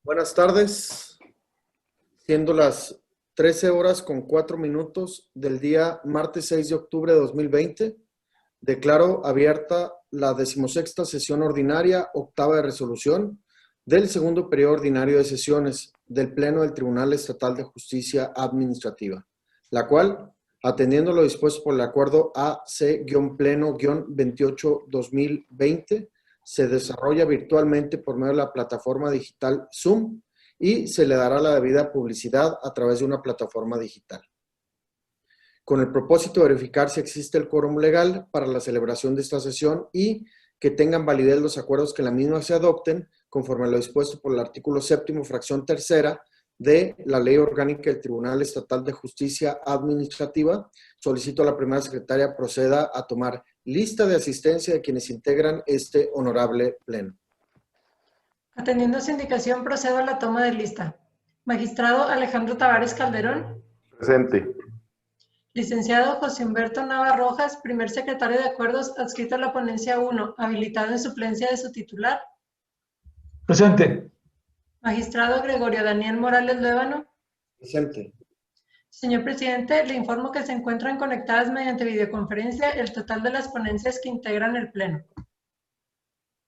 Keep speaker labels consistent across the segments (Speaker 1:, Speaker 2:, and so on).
Speaker 1: Buenas tardes, siendo las 13 horas con 4 minutos del día martes 6 de octubre de 2020, declaro abierta la 16ª sesión ordinaria, octava de resolución del segundo periodo ordinario de sesiones del Pleno del Tribunal Estatal de Justicia Administrativa, la cual, atendiendo lo dispuesto por el Acuerdo AC-Pleno-28-2020, se desarrolla virtualmente por medio de la plataforma digital Zoom y se le dará la debida publicidad a través de una plataforma digital. Con el propósito de verificar si existe el quórum legal para la celebración de esta sesión y que tengan validez los acuerdos que en la misma se adopten, conforme a lo dispuesto por el artículo 7º, fracción tercera, de la Ley Orgánica del Tribunal Estatal de Justicia Administrativa, solicito a la primera secretaria proceda a tomar lista de asistencia de quienes integran este honorable pleno.
Speaker 2: Atendiendo a su indicación, procedo a la toma de lista. Magistrado Alejandro Tavares Calderón.
Speaker 3: Presente.
Speaker 2: Licenciado José Humberto Nava Rojas, primer secretario de Acuerdos, adscrito a la ponencia 1, habilitado en suplencia de su titular.
Speaker 4: Presente.
Speaker 2: Magistrado Gregorio Daniel Morales Luébano.
Speaker 1: Presente.
Speaker 2: Señor presidente, le informo que se encuentran conectadas mediante videoconferencia el total de las ponencias que integran el pleno.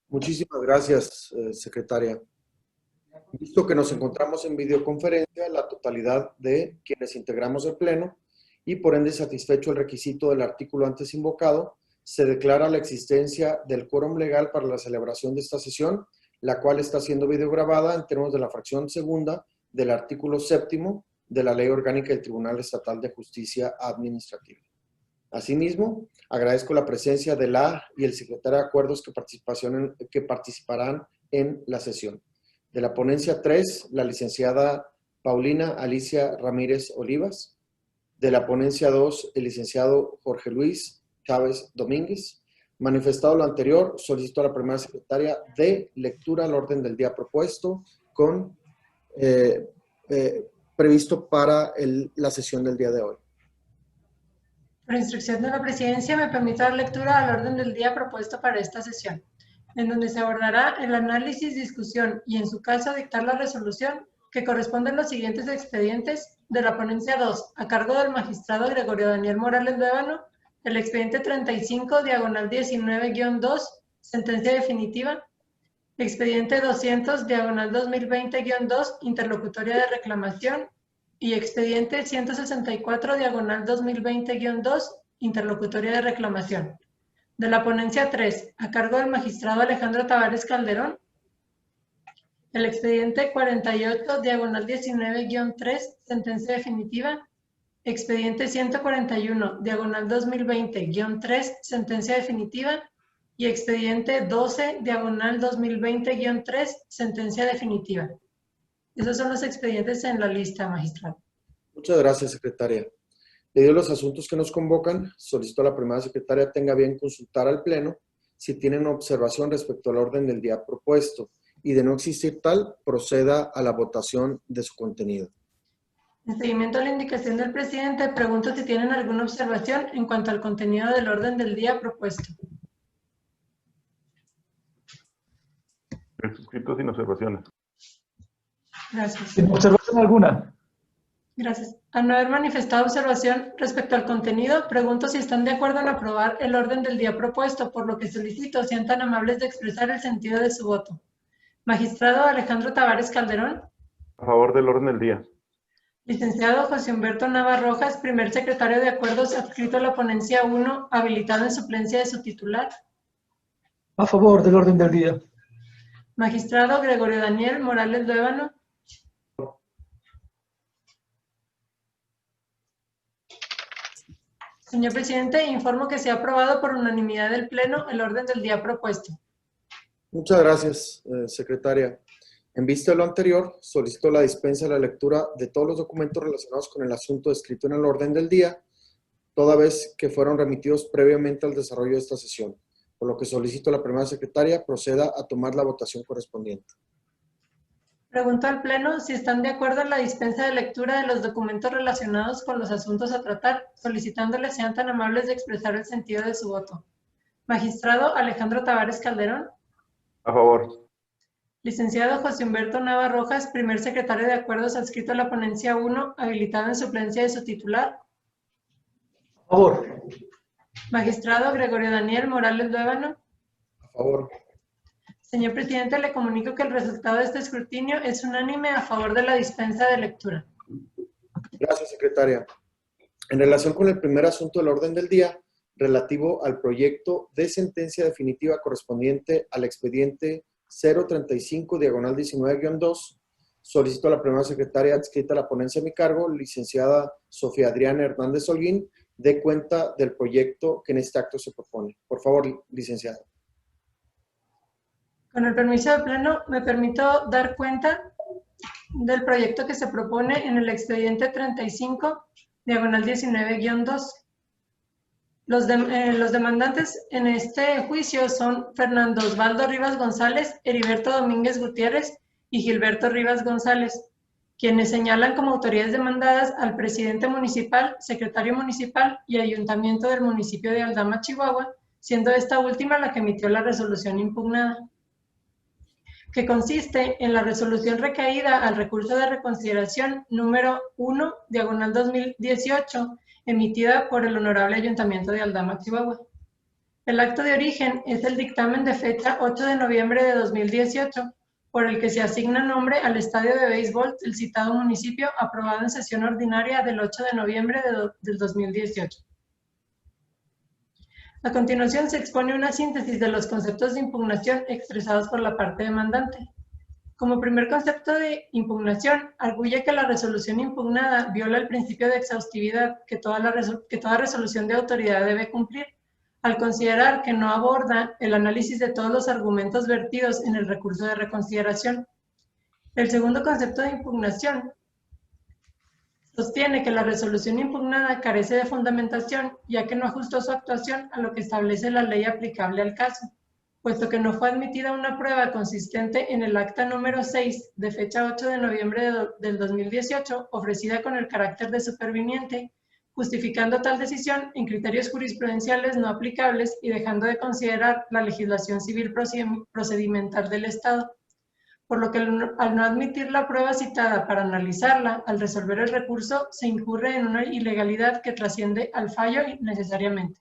Speaker 1: Muchísimas gracias, secretaria. Visto que nos encontramos en videoconferencia, la totalidad de quienes integramos el pleno y por ende satisfecho el requisito del artículo antes invocado, se declara la existencia del quórum legal para la celebración de esta sesión, la cual está siendo videograbada en términos de la fracción segunda del artículo 7º de la Ley Orgánica del Tribunal Estatal de Justicia Administrativa. Asimismo, agradezco la presencia de la y el secretario de Acuerdos que participarán en la sesión. De la ponencia 3, la licenciada Paulina Alicia Ramírez Olivas. De la ponencia 2, el licenciado Jorge Luis Chávez Domínguez. Manifestado lo anterior, solicito a la primera secretaria de lectura al orden del día propuesto con previsto para la sesión del día de hoy.
Speaker 2: Por instrucción de la presidencia, me permito dar lectura al orden del día propuesto para esta sesión, en donde se abordará el análisis, discusión y, en su caso, dictar la resolución que corresponden los siguientes expedientes de la ponencia 2, a cargo del magistrado Gregorio Daniel Morales Luébano, el expediente 35, diagonal 19-2, sentencia definitiva, expediente 200, diagonal 2020-2, interlocutoria de reclamación, y expediente 164, diagonal 2020-2, interlocutoria de reclamación. De la ponencia 3, a cargo del magistrado Alejandro Tavares Calderón, el expediente 48, diagonal 19-3, sentencia definitiva, expediente 141, diagonal 2020-3, sentencia definitiva, y expediente 12, diagonal 2020-3, sentencia definitiva. Esos son los expedientes en la lista, magistrado.
Speaker 1: Muchas gracias, secretaria. Debido a los asuntos que nos convocan, solicito a la primera secretaria tenga bien consultar al Pleno si tienen observación respecto al orden del día propuesto y de no existir tal, proceda a la votación de su contenido.
Speaker 2: En seguimiento a la indicación del presidente, pregunto si tienen alguna observación en cuanto al contenido del orden del día propuesto.
Speaker 3: El suscrito sin observaciones.
Speaker 2: Gracias.
Speaker 4: ¿Sin observación alguna?
Speaker 2: Gracias. Al no haber manifestado observación respecto al contenido, pregunto si están de acuerdo en aprobar el orden del día propuesto, por lo que solicito sean tan amables de expresar el sentido de su voto. Magistrado Alejandro Tavares Calderón.
Speaker 3: A favor del orden del día.
Speaker 2: Licenciado José Humberto Nava Rojas, primer secretario de Acuerdos, adscrito a la ponencia 1, habilitado en suplencia de su titular.
Speaker 4: A favor del orden del día.
Speaker 2: Magistrado Gregorio Daniel Morales Luébano. Señor presidente, informo que se ha aprobado por unanimidad del Pleno el orden del día propuesto.
Speaker 1: Muchas gracias, secretaria. En vista de lo anterior, solicito la dispensa de la lectura de todos los documentos relacionados con el asunto descrito en el orden del día, toda vez que fueron remitidos previamente al desarrollo de esta sesión, por lo que solicito a la primera secretaria proceda a tomar la votación correspondiente.
Speaker 2: Pregunto al Pleno si están de acuerdo en la dispensa de lectura de los documentos relacionados con los asuntos a tratar, solicitándoles sean tan amables de expresar el sentido de su voto. Magistrado Alejandro Tavares Calderón.
Speaker 3: A favor.
Speaker 2: Licenciado José Humberto Nava Rojas, primer secretario de Acuerdos adscrito a la ponencia 1, habilitado en suplencia de su titular.
Speaker 4: A favor.
Speaker 2: Magistrado Gregorio Daniel Morales Luébano.
Speaker 1: A favor.
Speaker 2: Señor presidente, le comunico que el resultado de este escrutinio es unánime a favor de la dispensa de lectura.
Speaker 1: Gracias, secretaria. En relación con el primer asunto del orden del día, relativo al proyecto de sentencia definitiva correspondiente al expediente 035/19-2, solicito a la primera secretaria adscrita a la ponencia a mi cargo, licenciada Sofía Adriana Hernández Holguín, dé cuenta del proyecto que en este acto se propone. Por favor, licenciada.
Speaker 2: Con el permiso del Pleno, me permito dar cuenta del proyecto que se propone en el expediente 35/19-2. Los demandantes en este juicio son Fernando Osvaldo Rivas González, Heriberto Domínguez Gutiérrez y Gilberto Rivas González, quienes señalan como autoridades demandadas al presidente municipal, secretario municipal y ayuntamiento del municipio de Aldama, Chihuahua, siendo esta última la que emitió la resolución impugnada, que consiste en la resolución recaída al recurso de reconsideración número 1/2018, emitida por el Honorable Ayuntamiento de Aldama, Chihuahua. El acto de origen es el dictamen de fecha 8 de noviembre de 2018, por el que se asigna nombre al estadio de béisbol del citado municipio, aprobado en sesión ordinaria del 8 de noviembre del 2018. A continuación se expone una síntesis de los conceptos de impugnación expresados por la parte demandante. Como primer concepto de impugnación, arguye que la resolución impugnada viola el principio de exhaustividad que toda resolución de autoridad debe cumplir, al considerar que no aborda el análisis de todos los argumentos vertidos en el recurso de reconsideración. El segundo concepto de impugnación sostiene que la resolución impugnada carece de fundamentación, ya que no ajustó su actuación a lo que establece la ley aplicable al caso, puesto que no fue admitida una prueba consistente en el acta número 6 de fecha 8 de noviembre del 2018, ofrecida con el carácter de superviniente, justificando tal decisión en criterios jurisprudenciales no aplicables y dejando de considerar la legislación civil procedimental del Estado, por lo que al no admitir la prueba citada para analizarla, al resolver el recurso, se incurre en una ilegalidad que trasciende al fallo necesariamente.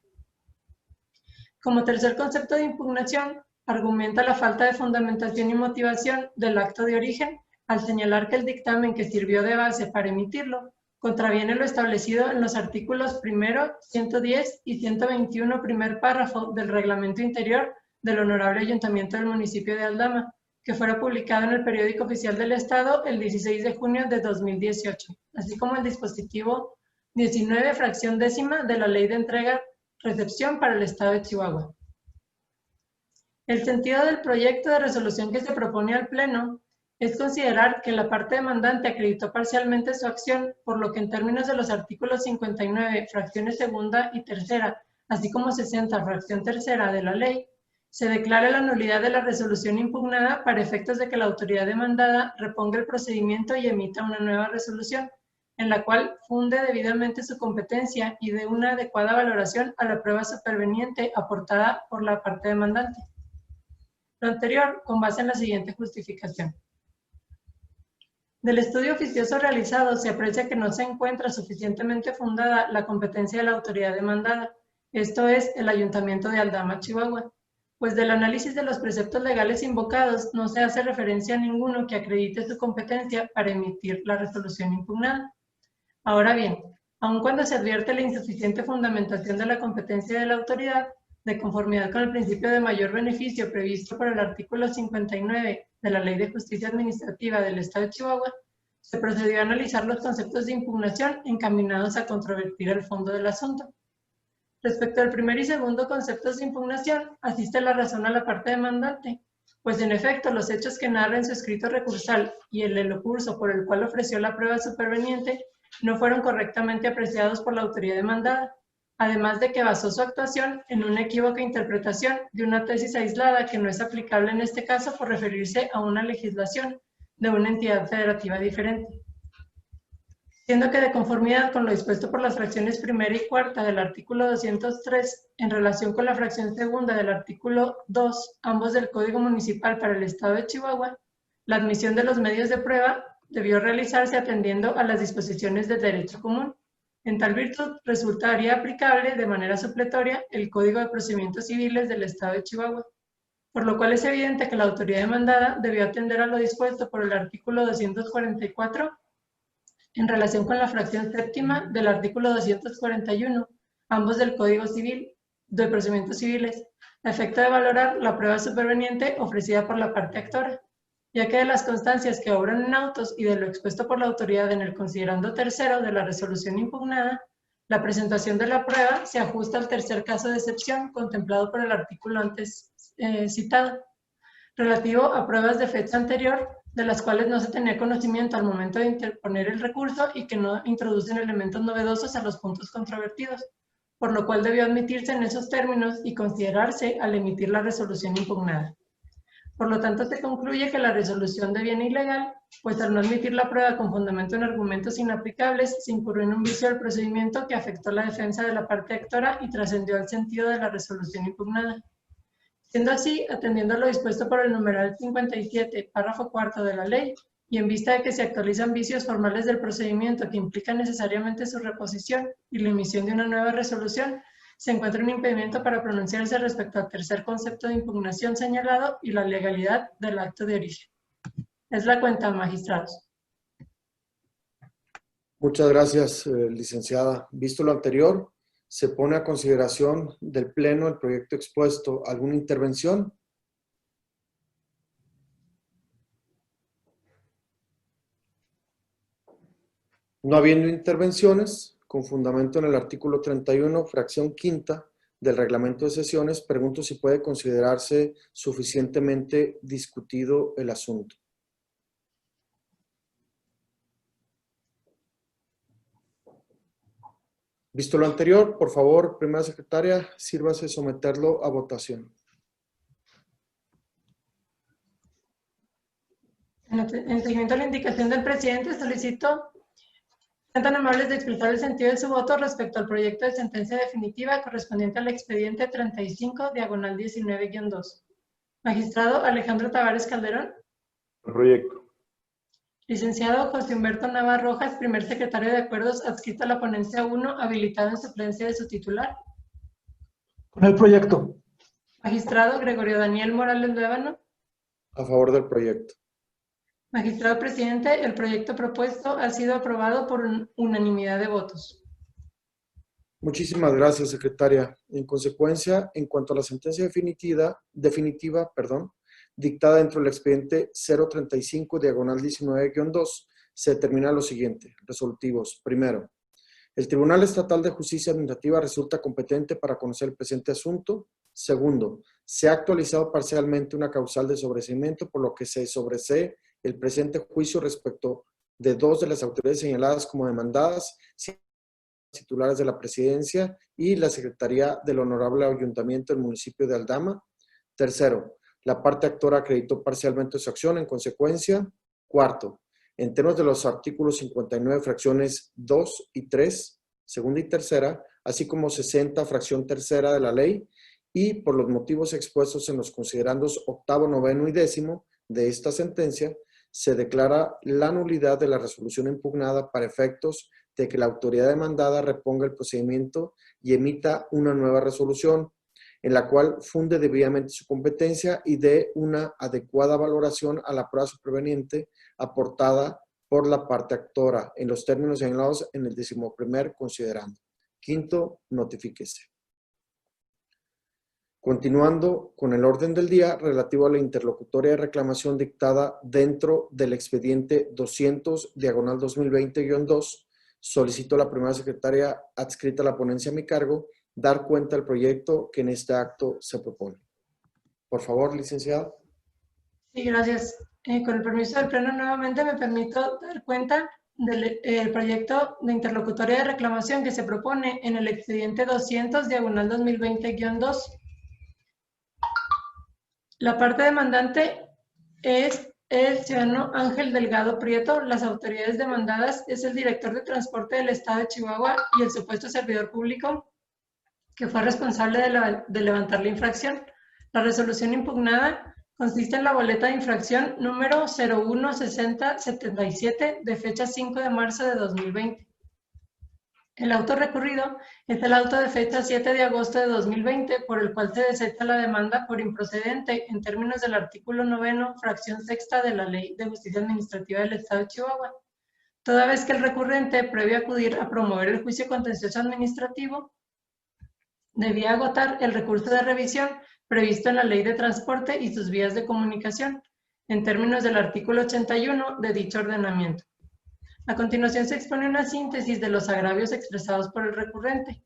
Speaker 2: Como tercer concepto de impugnación, argumenta la falta de fundamentación y motivación del acto de origen, al señalar que el dictamen que sirvió de base para emitirlo contraviene lo establecido en los artículos 1, 110 y 121, primer párrafo del Reglamento Interior del Honorable Ayuntamiento del municipio de Aldama, que fuera publicado en el Periódico Oficial del Estado el 16 de junio de 2018, así como el dispositivo 19, fracción décima de la Ley de Entrega-Recepción para el Estado de Chihuahua. El sentido del proyecto de resolución que se propone al Pleno es considerar que la parte demandante acreditó parcialmente su acción, por lo que en términos de los artículos 59, fracciones segunda y tercera, así como 60, fracción tercera de la ley, se declara la nulidad de la resolución impugnada para efectos de que la autoridad demandada reponga el procedimiento y emita una nueva resolución, en la cual funde debidamente su competencia y dé una adecuada valoración a la prueba superveniente aportada por la parte demandante. Lo anterior con base en la siguiente justificación. Del estudio oficioso realizado se aprecia que no se encuentra suficientemente fundada la competencia de la autoridad demandada, esto es, el Ayuntamiento de Aldama, Chihuahua, pues del análisis de los preceptos legales invocados no se hace referencia a ninguno que acredite su competencia para emitir la resolución impugnada. Ahora bien, aun cuando se advierte la insuficiente fundamentación de la competencia de la autoridad, de conformidad con el principio de mayor beneficio previsto por el artículo 59 de la Ley de Justicia Administrativa del Estado de Chihuahua, se procedió a analizar los conceptos de impugnación encaminados a controvertir el fondo del asunto. Respecto al primer y segundo conceptos de impugnación, asiste la razón a la parte demandante, pues en efecto los hechos que narra en su escrito recursal y el elocurso por el cual ofreció la prueba superveniente no fueron correctamente apreciados por la autoridad demandada, además de que basó su actuación en una equívoca interpretación de una tesis aislada que no es aplicable en este caso por referirse a una legislación de una entidad federativa diferente. Siendo que de conformidad con lo dispuesto por las fracciones primera y cuarta del artículo 203, en relación con la fracción segunda del artículo 2, ambos del Código Municipal para el Estado de Chihuahua, La admisión de los medios de prueba debió realizarse atendiendo a las disposiciones del derecho común. En tal virtud, resultaría aplicable de manera supletoria el Código de Procedimientos Civiles del Estado de Chihuahua, por lo cual es evidente que la autoridad demandada debió atender a lo dispuesto por el artículo 244 en relación con la fracción séptima del artículo 241, ambos del Código Civil de Procedimientos Civiles, a efecto de valorar la prueba superveniente ofrecida por la parte actora, ya que de las constancias que obran en autos y de lo expuesto por la autoridad en el considerando tercero de la resolución impugnada, la presentación de la prueba se ajusta al tercer caso de excepción contemplado por el artículo antes citado, relativo a pruebas de fecha anterior, de las cuales no se tenía conocimiento al momento de interponer el recurso y que no introducen elementos novedosos a los puntos controvertidos, por lo cual debió admitirse en esos términos y considerarse al emitir la resolución impugnada. Por lo tanto, se concluye que la resolución deviene ilegal, pues al no admitir la prueba con fundamento en argumentos inaplicables, se incurrió en un vicio del procedimiento que afectó la defensa de la parte actora y trascendió al sentido de la resolución impugnada. Siendo así, atendiendo a lo dispuesto por el numeral 57, párrafo cuarto de la ley, y en vista de que se actualizan vicios formales del procedimiento que implican necesariamente su reposición y la emisión de una nueva resolución, se encuentra un impedimento para pronunciarse respecto al tercer concepto de impugnación señalado y la legalidad del acto de origen. Es la cuenta, magistrados.
Speaker 1: Muchas gracias, licenciada. Visto lo anterior, se pone a consideración del Pleno el proyecto expuesto. ¿Alguna intervención? No habiendo intervenciones, con fundamento en el artículo 31, fracción quinta del reglamento de sesiones, pregunto si puede considerarse suficientemente discutido el asunto. Visto lo anterior, por favor, primera secretaria, sírvase someterlo a votación.
Speaker 2: En seguimiento a la indicación del presidente, solicito sean tan amables de expresar el sentido de su voto respecto al proyecto de sentencia definitiva correspondiente al expediente 35, diagonal 19-2. Magistrado Alejandro Tavares Calderón.
Speaker 3: El proyecto.
Speaker 2: Licenciado José Humberto Nava Rojas, primer secretario de Acuerdos, adscrito a la ponencia 1, habilitado en suplencia de su titular.
Speaker 4: Con el proyecto.
Speaker 2: Magistrado Gregorio Daniel Morales Luébano.
Speaker 1: A favor del proyecto.
Speaker 2: Magistrado presidente, el proyecto propuesto ha sido aprobado por unanimidad de votos.
Speaker 1: Muchísimas gracias, secretaria. En consecuencia, en cuanto a la sentencia definitiva, dictada dentro del expediente 035, diagonal 19-2, se determina lo siguiente. Resolutivos. Primero, el Tribunal Estatal de Justicia Administrativa resulta competente para conocer el presente asunto. Segundo, se ha actualizado parcialmente una causal de sobreseimiento, por lo que se sobresee el presente juicio respecto de dos de las autoridades señaladas como demandadas, titulares de la Presidencia y la Secretaría del Honorable Ayuntamiento del municipio de Aldama. Tercero, la parte actora acreditó parcialmente su acción en consecuencia. Cuarto, en términos de los artículos 59, fracciones 2 y 3, segunda y tercera, así como 60, fracción tercera de la ley, y por los motivos expuestos en los considerandos octavo, noveno y décimo de esta sentencia, se declara la nulidad de la resolución impugnada para efectos de que la autoridad demandada reponga el procedimiento y emita una nueva resolución, en la cual funde debidamente su competencia y dé una adecuada valoración a la prueba superveniente aportada por la parte actora, en los términos señalados en el 11º considerando. Quinto, notifíquese. Continuando con el orden del día relativo a la interlocutoria de reclamación dictada dentro del expediente 200, diagonal 2020-2, solicito a la primera secretaria adscrita a la ponencia a mi cargo dar cuenta del proyecto que en este acto se propone. Por favor, licenciada.
Speaker 2: Sí, gracias. Con el permiso del Pleno, nuevamente me permito dar cuenta del proyecto de interlocutoria de reclamación que se propone en el expediente 200, diagonal 2020-2. La parte demandante es el ciudadano Ángel Delgado Prieto. Las autoridades demandadas es el director de transporte del Estado de Chihuahua y el supuesto servidor público que fue responsable de levantar la infracción. La resolución impugnada Consiste en la boleta de infracción número 016077 de fecha 5 de marzo de 2020. El auto recurrido es el auto de fecha 7 de agosto de 2020 por el cual se desecha la demanda por improcedente en términos del artículo 9, fracción sexta de la Ley de Justicia Administrativa del Estado de Chihuahua, toda vez que el recurrente, previo a acudir a promover el juicio contencioso administrativo, debía agotar el recurso de revisión previsto en la Ley de Transporte y sus vías de comunicación, en términos del artículo 81 de dicho ordenamiento. A continuación se expone una síntesis de los agravios expresados por el recurrente.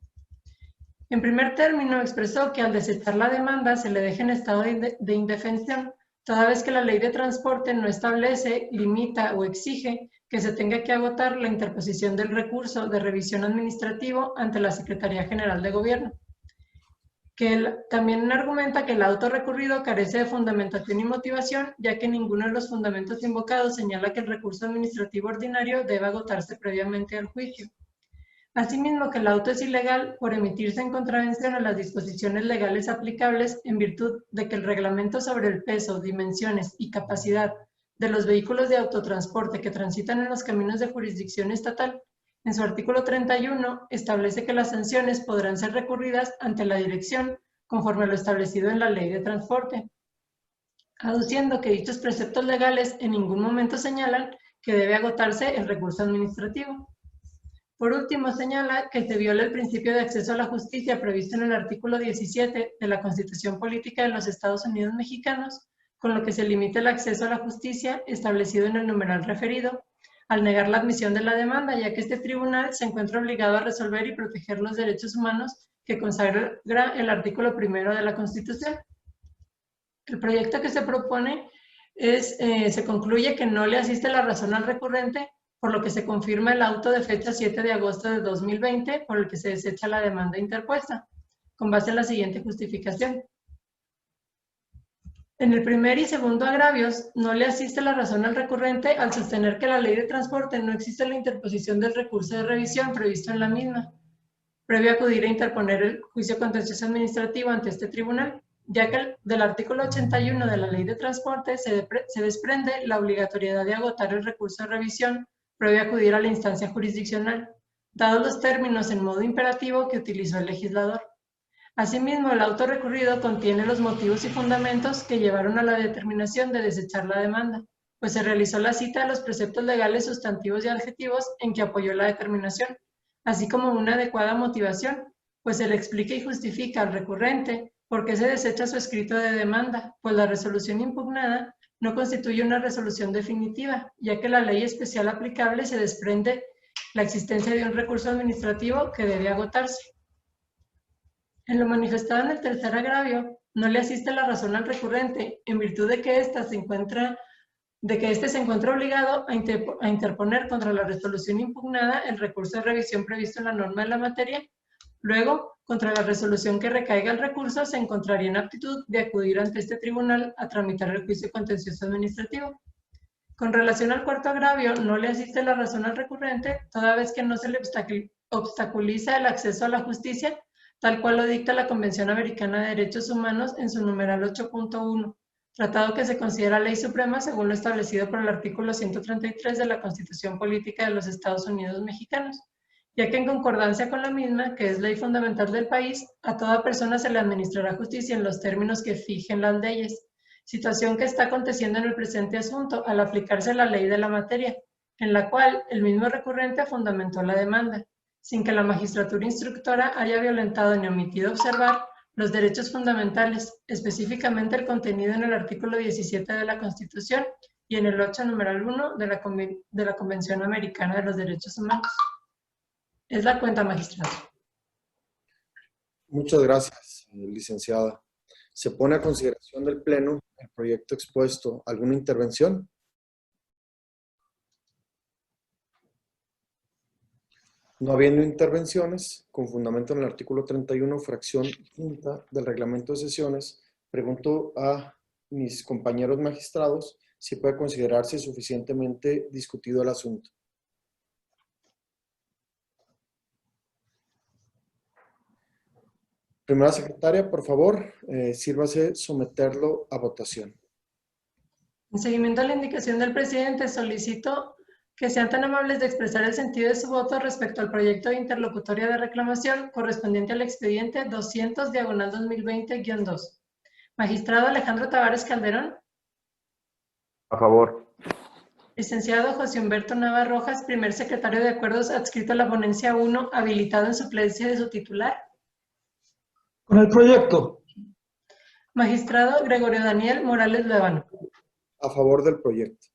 Speaker 2: En primer término, expresó que al desechar la demanda se le deja en estado de indefensión, toda vez que la Ley de Transporte no establece, limita o exige que se tenga que agotar la interposición del recurso de revisión administrativo ante la Secretaría General de Gobierno. También argumenta que el auto recurrido carece de fundamentación y motivación, ya que ninguno de los fundamentos invocados señala que el recurso administrativo ordinario debe agotarse previamente al juicio. Asimismo, que el auto es ilegal por emitirse en contravención a las disposiciones legales aplicables en virtud de que el reglamento sobre el peso, dimensiones y capacidad de los vehículos de autotransporte que transitan en los caminos de jurisdicción estatal, en su artículo 31, establece que las sanciones podrán ser recurridas ante la dirección conforme a lo establecido en la Ley de Transporte, aduciendo que dichos preceptos legales en ningún momento señalan que debe agotarse el recurso administrativo. Por último, señala que se viola el principio de acceso a la justicia previsto en el artículo 17 de la Constitución Política de los Estados Unidos Mexicanos, con lo que se limita el acceso a la justicia establecido en el numeral referido, al negar la admisión de la demanda, ya que este tribunal se encuentra obligado a resolver y proteger los derechos humanos que consagra el artículo 1 de la Constitución. El proyecto que se propone se concluye que no le asiste la razón al recurrente, por lo que se confirma el auto de fecha 7 de agosto de 2020, por el que se desecha la demanda interpuesta, con base en la siguiente justificación. En el primer y segundo agravios, no le asiste la razón al recurrente al sostener que la Ley de Transporte no existe la interposición del recurso de revisión previsto en la misma, previo a acudir a interponer el juicio contencioso administrativo ante este tribunal, ya que del artículo 81 de la Ley de Transporte se desprende la obligatoriedad de agotar el recurso de revisión previo a acudir a la instancia jurisdiccional, dados los términos en modo imperativo que utilizó el legislador. Asimismo, el auto recurrido contiene los motivos y fundamentos que llevaron a la determinación de desechar la demanda, pues se realizó la cita de los preceptos legales sustantivos y adjetivos en que apoyó la determinación, así como una adecuada motivación, pues se le explica y justifica al recurrente por qué se desecha su escrito de demanda, pues la resolución impugnada no constituye una resolución definitiva, ya que la ley especial aplicable se desprende la existencia de un recurso administrativo que debe agotarse. En lo manifestado en el tercer agravio, no le asiste la razón al recurrente, en virtud de que éste se encuentra obligado a interponer contra la resolución impugnada el recurso de revisión previsto en la norma de la materia. Luego, contra la resolución que recaiga el recurso, se encontraría en aptitud de acudir ante este tribunal a tramitar el juicio contencioso administrativo. Con relación al cuarto agravio, no le asiste la razón al recurrente, toda vez que no se le obstaculiza el acceso a la justicia, tal cual lo dicta la Convención Americana de Derechos Humanos en su numeral 8.1, tratado que se considera ley suprema según lo establecido por el artículo 133 de la Constitución Política de los Estados Unidos Mexicanos, ya que en concordancia con la misma, que es ley fundamental del país, a toda persona se le administrará justicia en los términos que fijen las leyes, situación que está aconteciendo en el presente asunto al aplicarse la ley de la materia, en la cual el mismo recurrente fundamentó la demanda, sin que la magistratura instructora haya violentado ni omitido observar los derechos fundamentales, específicamente el contenido en el artículo 17 de la Constitución y en el 8, numeral 1 de la Convención Americana de los Derechos Humanos. Es la cuenta, magistrado.
Speaker 1: Muchas gracias, licenciada. Se pone a consideración del Pleno el proyecto expuesto. ¿Alguna intervención? No habiendo intervenciones, con fundamento en el artículo 31, fracción quinta del reglamento de sesiones, pregunto a mis compañeros magistrados si puede considerarse suficientemente discutido el asunto. Primera secretaria, por favor, sírvase someterlo a votación.
Speaker 2: En seguimiento a la indicación del presidente, solicito que sean tan amables de expresar el sentido de su voto respecto al proyecto de interlocutoria de reclamación correspondiente al expediente 200/2020-2. Magistrado Alejandro Tavares Calderón.
Speaker 3: A favor.
Speaker 2: Licenciado José Humberto Nava Rojas, primer secretario de Acuerdos adscrito a la ponencia 1, habilitado en suplencia de su titular.
Speaker 4: Con el proyecto.
Speaker 2: Magistrado Gregorio Daniel Morales Luevano.
Speaker 1: A favor del proyecto.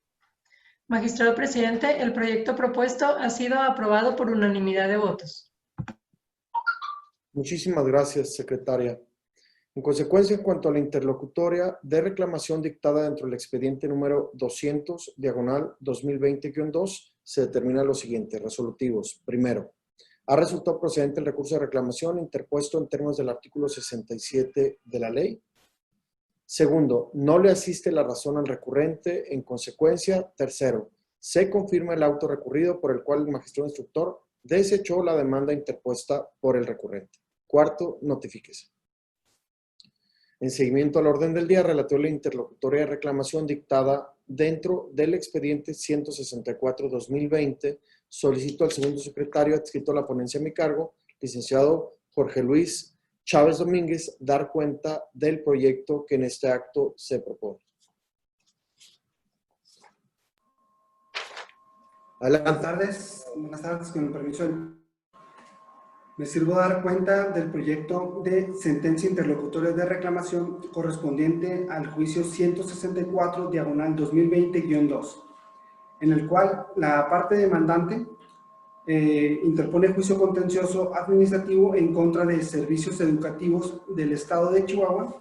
Speaker 2: Magistrado presidente, el proyecto propuesto ha sido aprobado por unanimidad de votos.
Speaker 1: Muchísimas gracias, secretaria. En consecuencia, en cuanto a la interlocutoria de reclamación dictada dentro del expediente número 200/2020-2, se determina lo siguiente. Resolutivos. Primero, ha resultado procedente el recurso de reclamación interpuesto en términos del artículo 67 de la ley. Segundo, no le asiste la razón al recurrente. En consecuencia, tercero, se confirma el auto recurrido por el cual el magistrado instructor desechó la demanda interpuesta por el recurrente. Cuarto, notifíquese. En seguimiento al orden del día, relativo a la interlocutoria de reclamación dictada dentro del expediente 164/2020, solicito al segundo secretario adscrito a la ponencia a mi cargo, licenciado Jorge Luis Chávez Domínguez, dar cuenta del proyecto que en este acto se propone. Adelante.
Speaker 5: Buenas tardes, con el permiso. Me sirvo dar cuenta del proyecto de sentencia interlocutoria de reclamación correspondiente al juicio 164/2020-2, en el cual la parte demandante interpone juicio contencioso administrativo en contra de servicios educativos del Estado de Chihuahua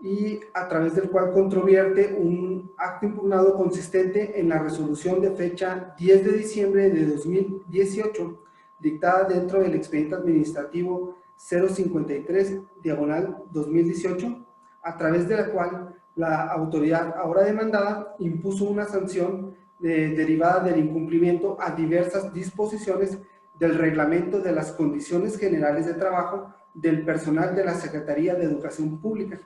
Speaker 5: y a través del cual controvierte un acto impugnado consistente en la resolución de fecha 10 de diciembre de 2018 dictada dentro del expediente administrativo 053/2018, a través de la cual la autoridad ahora demandada impuso una sanción derivada del incumplimiento a diversas disposiciones del reglamento de las condiciones generales de trabajo del personal de la Secretaría de Educación Pública.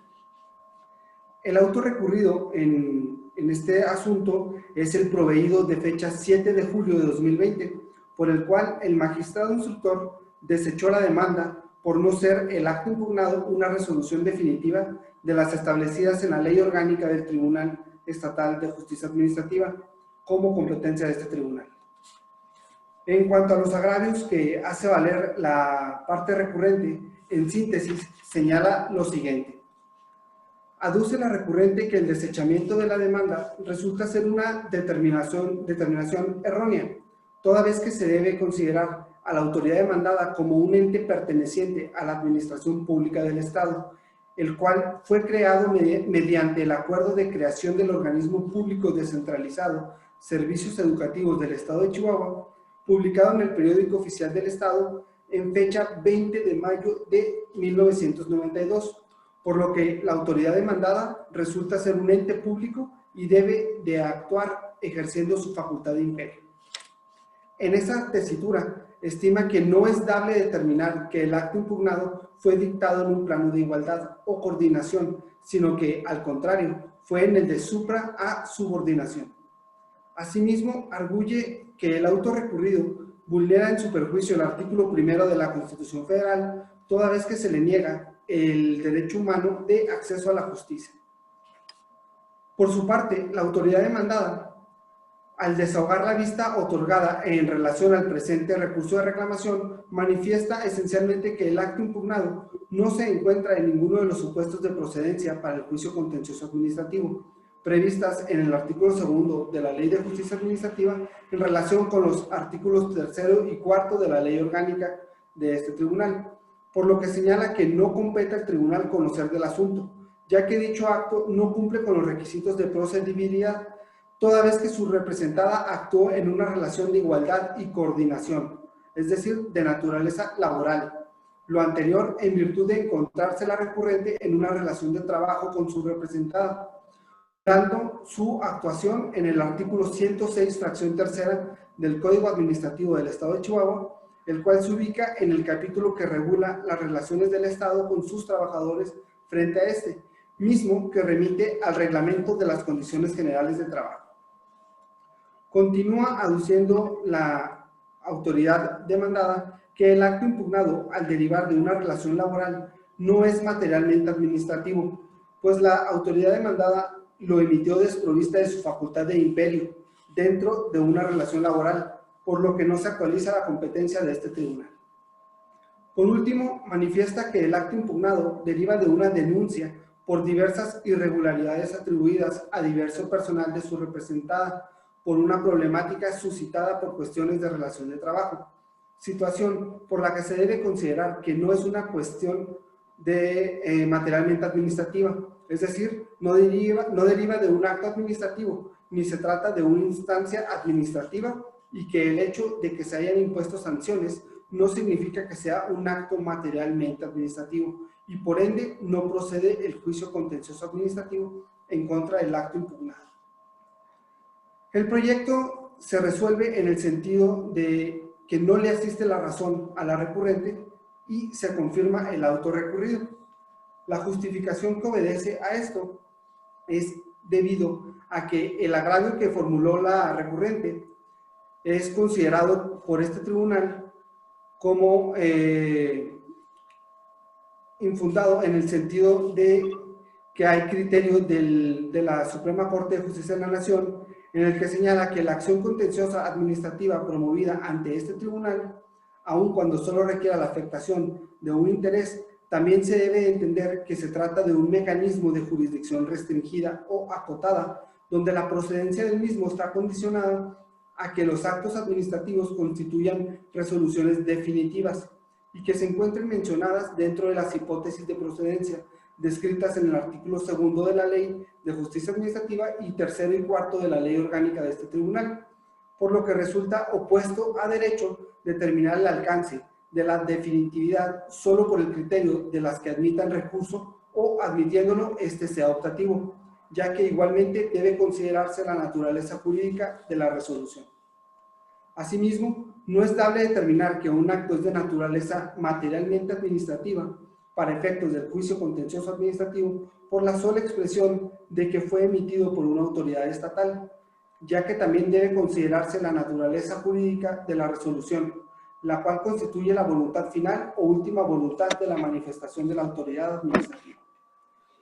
Speaker 5: El auto recurrido en este asunto es el proveído de fecha 7 de julio de 2020, por el cual el magistrado instructor desechó la demanda por no ser el acto impugnado una resolución definitiva de las establecidas en la Ley Orgánica del Tribunal Estatal de Justicia Administrativa como competencia de este tribunal. En cuanto a los agravios que hace valer la parte recurrente, en síntesis señala lo siguiente. Aduce la recurrente que el desechamiento de la demanda resulta ser una determinación errónea, toda vez que se debe considerar a la autoridad demandada como un ente perteneciente a la administración pública del Estado, el cual fue creado mediante el acuerdo de creación del organismo público descentralizado Servicios Educativos del Estado de Chihuahua, publicado en el Periódico Oficial del Estado en fecha 20 de mayo de 1992, por lo que la autoridad demandada resulta ser un ente público y debe de actuar ejerciendo su facultad de imperio. En esa tesitura, estima que no es dable determinar que el acto impugnado fue dictado en un plano de igualdad o coordinación, sino que, al contrario, fue en el de supra a subordinación. Asimismo, arguye que el auto recurrido vulnera en su perjuicio el artículo 1 de la Constitución Federal, toda vez que se le niega el derecho humano de acceso a la justicia. Por su parte, la autoridad demandada, al desahogar la vista otorgada en relación al presente recurso de reclamación, manifiesta esencialmente que el acto impugnado no se encuentra en ninguno de los supuestos de procedencia para el juicio contencioso administrativo, previstas en el artículo 2 de la Ley de Justicia Administrativa en relación con los artículos 3 y 4 de la Ley Orgánica de este tribunal, por lo que señala que no compete al tribunal conocer del asunto, ya que dicho acto no cumple con los requisitos de procedibilidad, toda vez que su representada actuó en una relación de igualdad y coordinación, es decir, de naturaleza laboral. Lo anterior en virtud de encontrarse la recurrente en una relación de trabajo con su representada, dando su actuación en el artículo 106, fracción tercera del Código Administrativo del Estado de Chihuahua, el cual se ubica en el capítulo que regula las relaciones del Estado con sus trabajadores frente a este, mismo que remite al reglamento de las condiciones generales de trabajo. Continúa aduciendo la autoridad demandada que el acto impugnado al derivar de una relación laboral no es materialmente administrativo, pues la autoridad demandada lo emitió desprovista de su facultad de imperio dentro de una relación laboral, por lo que no se actualiza la competencia de este tribunal. Por último, manifiesta que el acto impugnado deriva de una denuncia por diversas irregularidades atribuidas a diverso personal de su representada por una problemática suscitada por cuestiones de relación de trabajo, situación por la que se debe considerar que no es una cuestión de materialmente administrativa, es decir, no deriva de un acto administrativo, ni se trata de una instancia administrativa, y que el hecho de que se hayan impuesto sanciones no significa que sea un acto materialmente administrativo, y por ende no procede el juicio contencioso administrativo en contra del acto impugnado. El proyecto se resuelve en el sentido de que no le asiste la razón a la recurrente y se confirma el auto recurrido. La justificación que obedece a esto es debido a que el agravio que formuló la recurrente es considerado por este tribunal como infundado en el sentido de que hay criterios de la Suprema Corte de Justicia de la Nación en el que señala que la acción contenciosa administrativa promovida ante este tribunal, aun cuando solo requiera la afectación de un interés, también se debe entender que se trata de un mecanismo de jurisdicción restringida o acotada, donde la procedencia del mismo está condicionada a que los actos administrativos constituyan resoluciones definitivas y que se encuentren mencionadas dentro de las hipótesis de procedencia descritas en el artículo 2 de la Ley de Justicia Administrativa y 3 y 4 de la Ley Orgánica de este Tribunal, por lo que resulta opuesto a derecho determinar el alcance de la definitividad solo por el criterio de las que admitan recurso o admitiéndolo este sea optativo, ya que igualmente debe considerarse la naturaleza jurídica de la resolución. Asimismo, no es dable determinar que un acto es de naturaleza materialmente administrativa para efectos del juicio contencioso administrativo por la sola expresión de que fue emitido por una autoridad estatal, ya que también debe considerarse la naturaleza jurídica de la resolución, la cual constituye la voluntad final o última voluntad de la manifestación de la autoridad administrativa.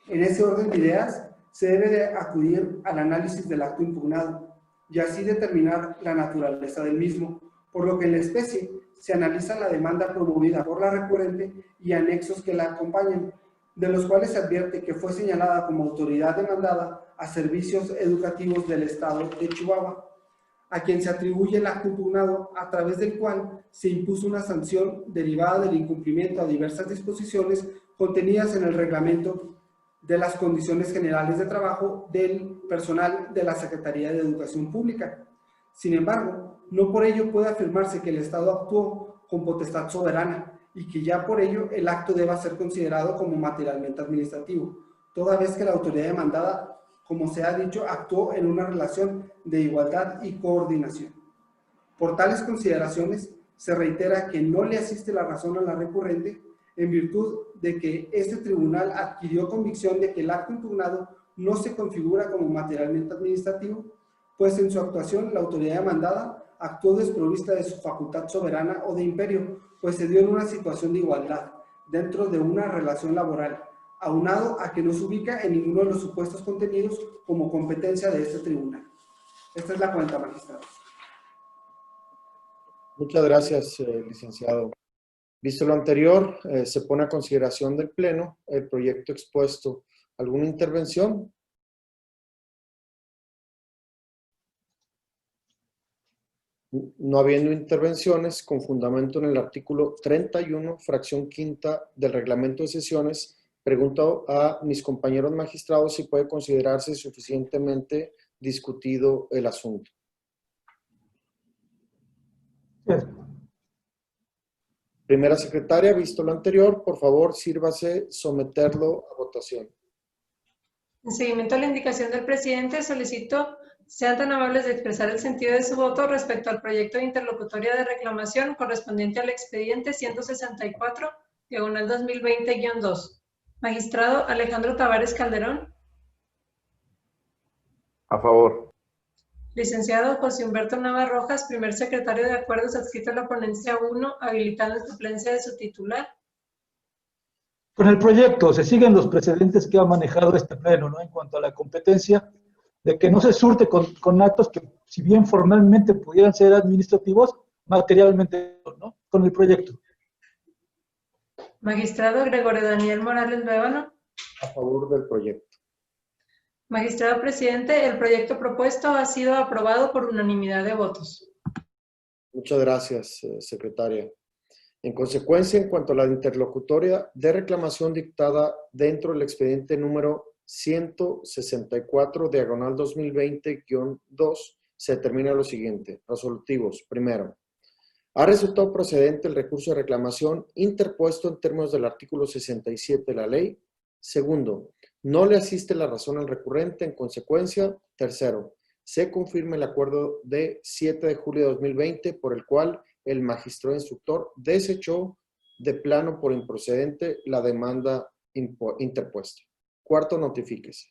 Speaker 5: En ese orden de ideas, se debe de acudir al análisis del acto impugnado y así determinar la naturaleza del mismo, por lo que en la especie se analiza la demanda promovida por la recurrente y anexos que la acompañan, de los cuales se advierte que fue señalada como autoridad demandada a servicios educativos del Estado de Chihuahua, a quien se atribuye el acto impugnado, a través del cual se impuso una sanción derivada del incumplimiento a diversas disposiciones contenidas en el reglamento de las condiciones generales de trabajo del personal de la Secretaría de Educación Pública. Sin embargo, no por ello puede afirmarse que el Estado actuó con potestad soberana y que ya por ello el acto deba ser considerado como materialmente administrativo, toda vez que la autoridad demandada, como se ha dicho, actuó en una relación de igualdad y coordinación. Por tales consideraciones, se reitera que no le asiste la razón a la recurrente en virtud de que este tribunal adquirió convicción de que el acto impugnado no se configura como materialmente administrativo, pues en su actuación la autoridad demandada actuó desprovista de su facultad soberana o de imperio, pues se dio en una situación de igualdad dentro de una relación laboral, aunado a que no se ubica en ninguno de los supuestos contenidos como competencia de este tribunal. Esta es la cuenta, magistrado.
Speaker 1: Muchas gracias, licenciado. Visto lo anterior, se pone a consideración del Pleno el proyecto expuesto. ¿Alguna intervención? No habiendo intervenciones, con fundamento en el artículo 31, fracción quinta del reglamento de sesiones, pregunto a mis compañeros magistrados si puede considerarse suficientemente discutido el asunto. Primera secretaria, visto lo anterior, por favor, sírvase someterlo a votación.
Speaker 2: En seguimiento a la indicación del presidente, solicito sean tan amables de expresar el sentido de su voto respecto al proyecto de interlocutoria de reclamación correspondiente al expediente 164/2020-2. Magistrado Alejandro Tavares Calderón.
Speaker 3: A favor.
Speaker 2: Licenciado José Humberto Nava Rojas, primer secretario de Acuerdos adscrito a la ponencia 1, habilitado en suplencia de su titular.
Speaker 4: Con el proyecto se siguen los precedentes que ha manejado este pleno, ¿no? En cuanto a la competencia, de que no se surte con actos que, si bien formalmente pudieran ser administrativos, materialmente no, con el proyecto.
Speaker 2: Magistrado Gregorio Daniel Morales Bévano.
Speaker 1: A favor del proyecto.
Speaker 2: Magistrado presidente, el proyecto propuesto ha sido aprobado por unanimidad de votos.
Speaker 1: Muchas gracias, secretaria. En consecuencia, en cuanto a la interlocutoria de reclamación dictada dentro del expediente número 164, diagonal 2020-2, se determina lo siguiente. Resolutivos. Primero, ha resultado procedente el recurso de reclamación interpuesto en términos del artículo 67 de la ley. Segundo, no le asiste la razón al recurrente. En consecuencia, tercero, se confirma el acuerdo de 7 de julio de 2020 por el cual el magistrado instructor desechó de plano por improcedente la demanda interpuesta. Cuarto, notifíquese.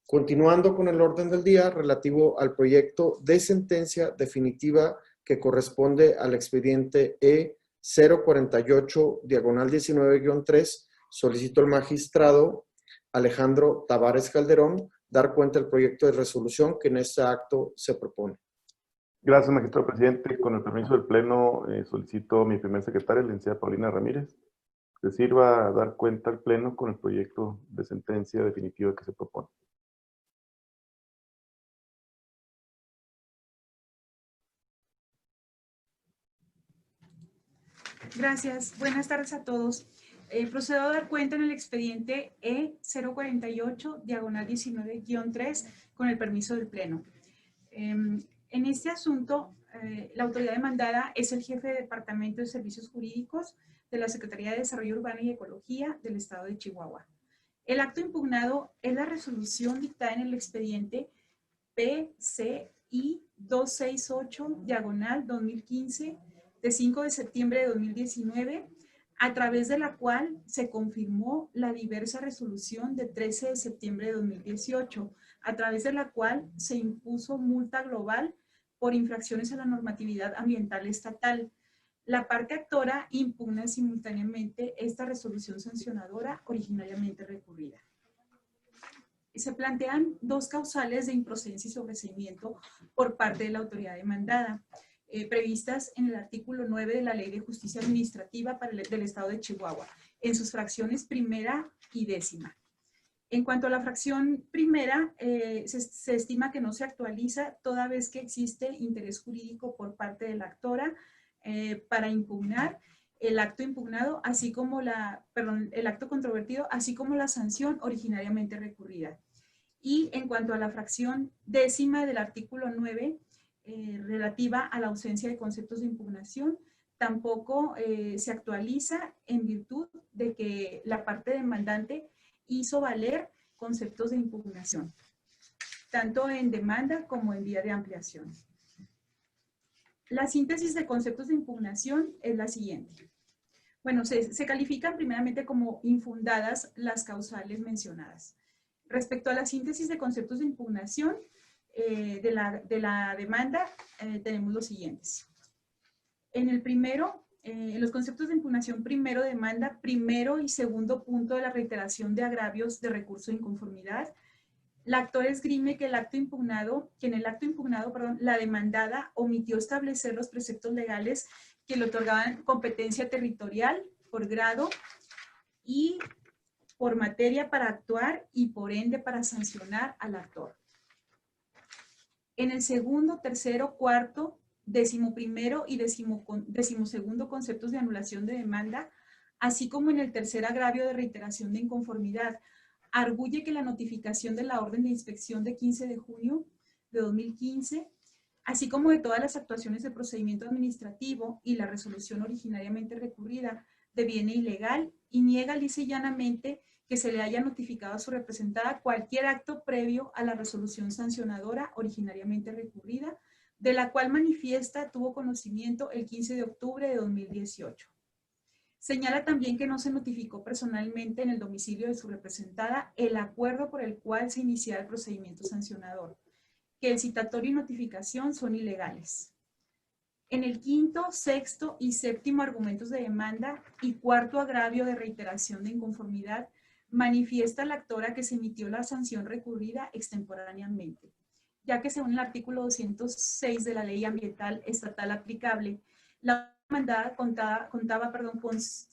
Speaker 1: Continuando con el orden del día relativo al proyecto de sentencia definitiva que corresponde al expediente E048, diagonal 19-3, solicito al magistrado Alejandro Tavares Calderón dar cuenta del proyecto de resolución que en este acto se propone.
Speaker 3: Gracias, magistrado presidente. Con el permiso del Pleno, solicito a mi primer secretaria, la licenciada Paulina Ramírez, que sirva a dar cuenta al Pleno con el proyecto de sentencia definitiva que se propone.
Speaker 6: Gracias. Buenas tardes a todos. Procedo a dar cuenta en el expediente E048, diagonal 19-3, con el permiso del Pleno. En este asunto, la autoridad demandada es el jefe de Departamento de Servicios Jurídicos de la Secretaría de Desarrollo Urbano y Ecología del Estado de Chihuahua. El acto impugnado es la resolución dictada en el expediente PCI 268, diagonal 2015, de 5 de septiembre de 2019, a través de la cual se confirmó la diversa resolución de 13 de septiembre de 2018, a través de la cual se impuso multa global por infracciones a la normatividad ambiental estatal. La parte actora impugna simultáneamente esta resolución sancionadora originariamente recurrida. Se plantean dos causales de improcedencia y sobreseimiento por parte de la autoridad demandada, previstas en el artículo 9 de la Ley de Justicia Administrativa del Estado de Chihuahua, en sus fracciones primera y décima. En cuanto a la fracción primera, se estima que no se actualiza toda vez que existe interés jurídico por parte de la actora para impugnar el acto impugnado, así como el acto controvertido, así como la sanción originariamente recurrida. Y en cuanto a la fracción décima del artículo 9, relativa a la ausencia de conceptos de impugnación, tampoco se actualiza en virtud de que la parte demandante hizo valer conceptos de impugnación, tanto en demanda como en vía de ampliación. La síntesis de conceptos de impugnación es la siguiente. Bueno, se califican primeramente como infundadas las causales mencionadas. Respecto a la síntesis de conceptos de impugnación de la demanda, tenemos los siguientes. En el primero, en los conceptos de impugnación primero demanda, primero y segundo punto de la reiteración de agravios de recurso de inconformidad. La actora esgrime que en el acto impugnado, la demandada omitió establecer los preceptos legales que le otorgaban competencia territorial por grado y por materia para actuar y por ende para sancionar al actor. En el segundo, tercero, cuarto, 11º y 12º conceptos de anulación de demanda, así como en el tercer agravio de reiteración de inconformidad, arguye que la notificación de la orden de inspección de 15 de junio de 2015, así como de todas las actuaciones de procedimiento administrativo y la resolución originariamente recurrida, deviene ilegal y niega lisa y llanamente que se le haya notificado a su representada cualquier acto previo a la resolución sancionadora originariamente recurrida, de la cual manifiesta tuvo conocimiento el 15 de octubre de 2018. Señala también que no se notificó personalmente en el domicilio de su representada el acuerdo por el cual se iniciara el procedimiento sancionador, que el citatorio y notificación son ilegales. En el quinto, sexto y séptimo argumentos de demanda y cuarto agravio de reiteración de inconformidad, manifiesta la actora que se emitió la sanción recurrida extemporáneamente, ya que según el artículo 206 de la Ley Ambiental Estatal aplicable, la demandada contaba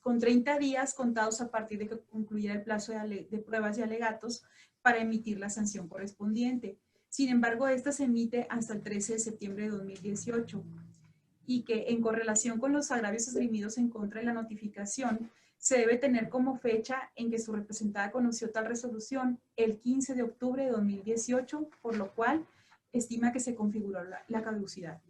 Speaker 6: con 30 días contados a partir de que concluyera el plazo de pruebas y alegatos para emitir la sanción correspondiente. Sin embargo, esta se emite hasta el 13 de septiembre de 2018 y que en correlación con los agravios esgrimidos en contra de la notificación, se debe tener como fecha en que su representada conoció tal resolución el 15 de octubre de 2018, por lo cual estima que se configuró la caducidad.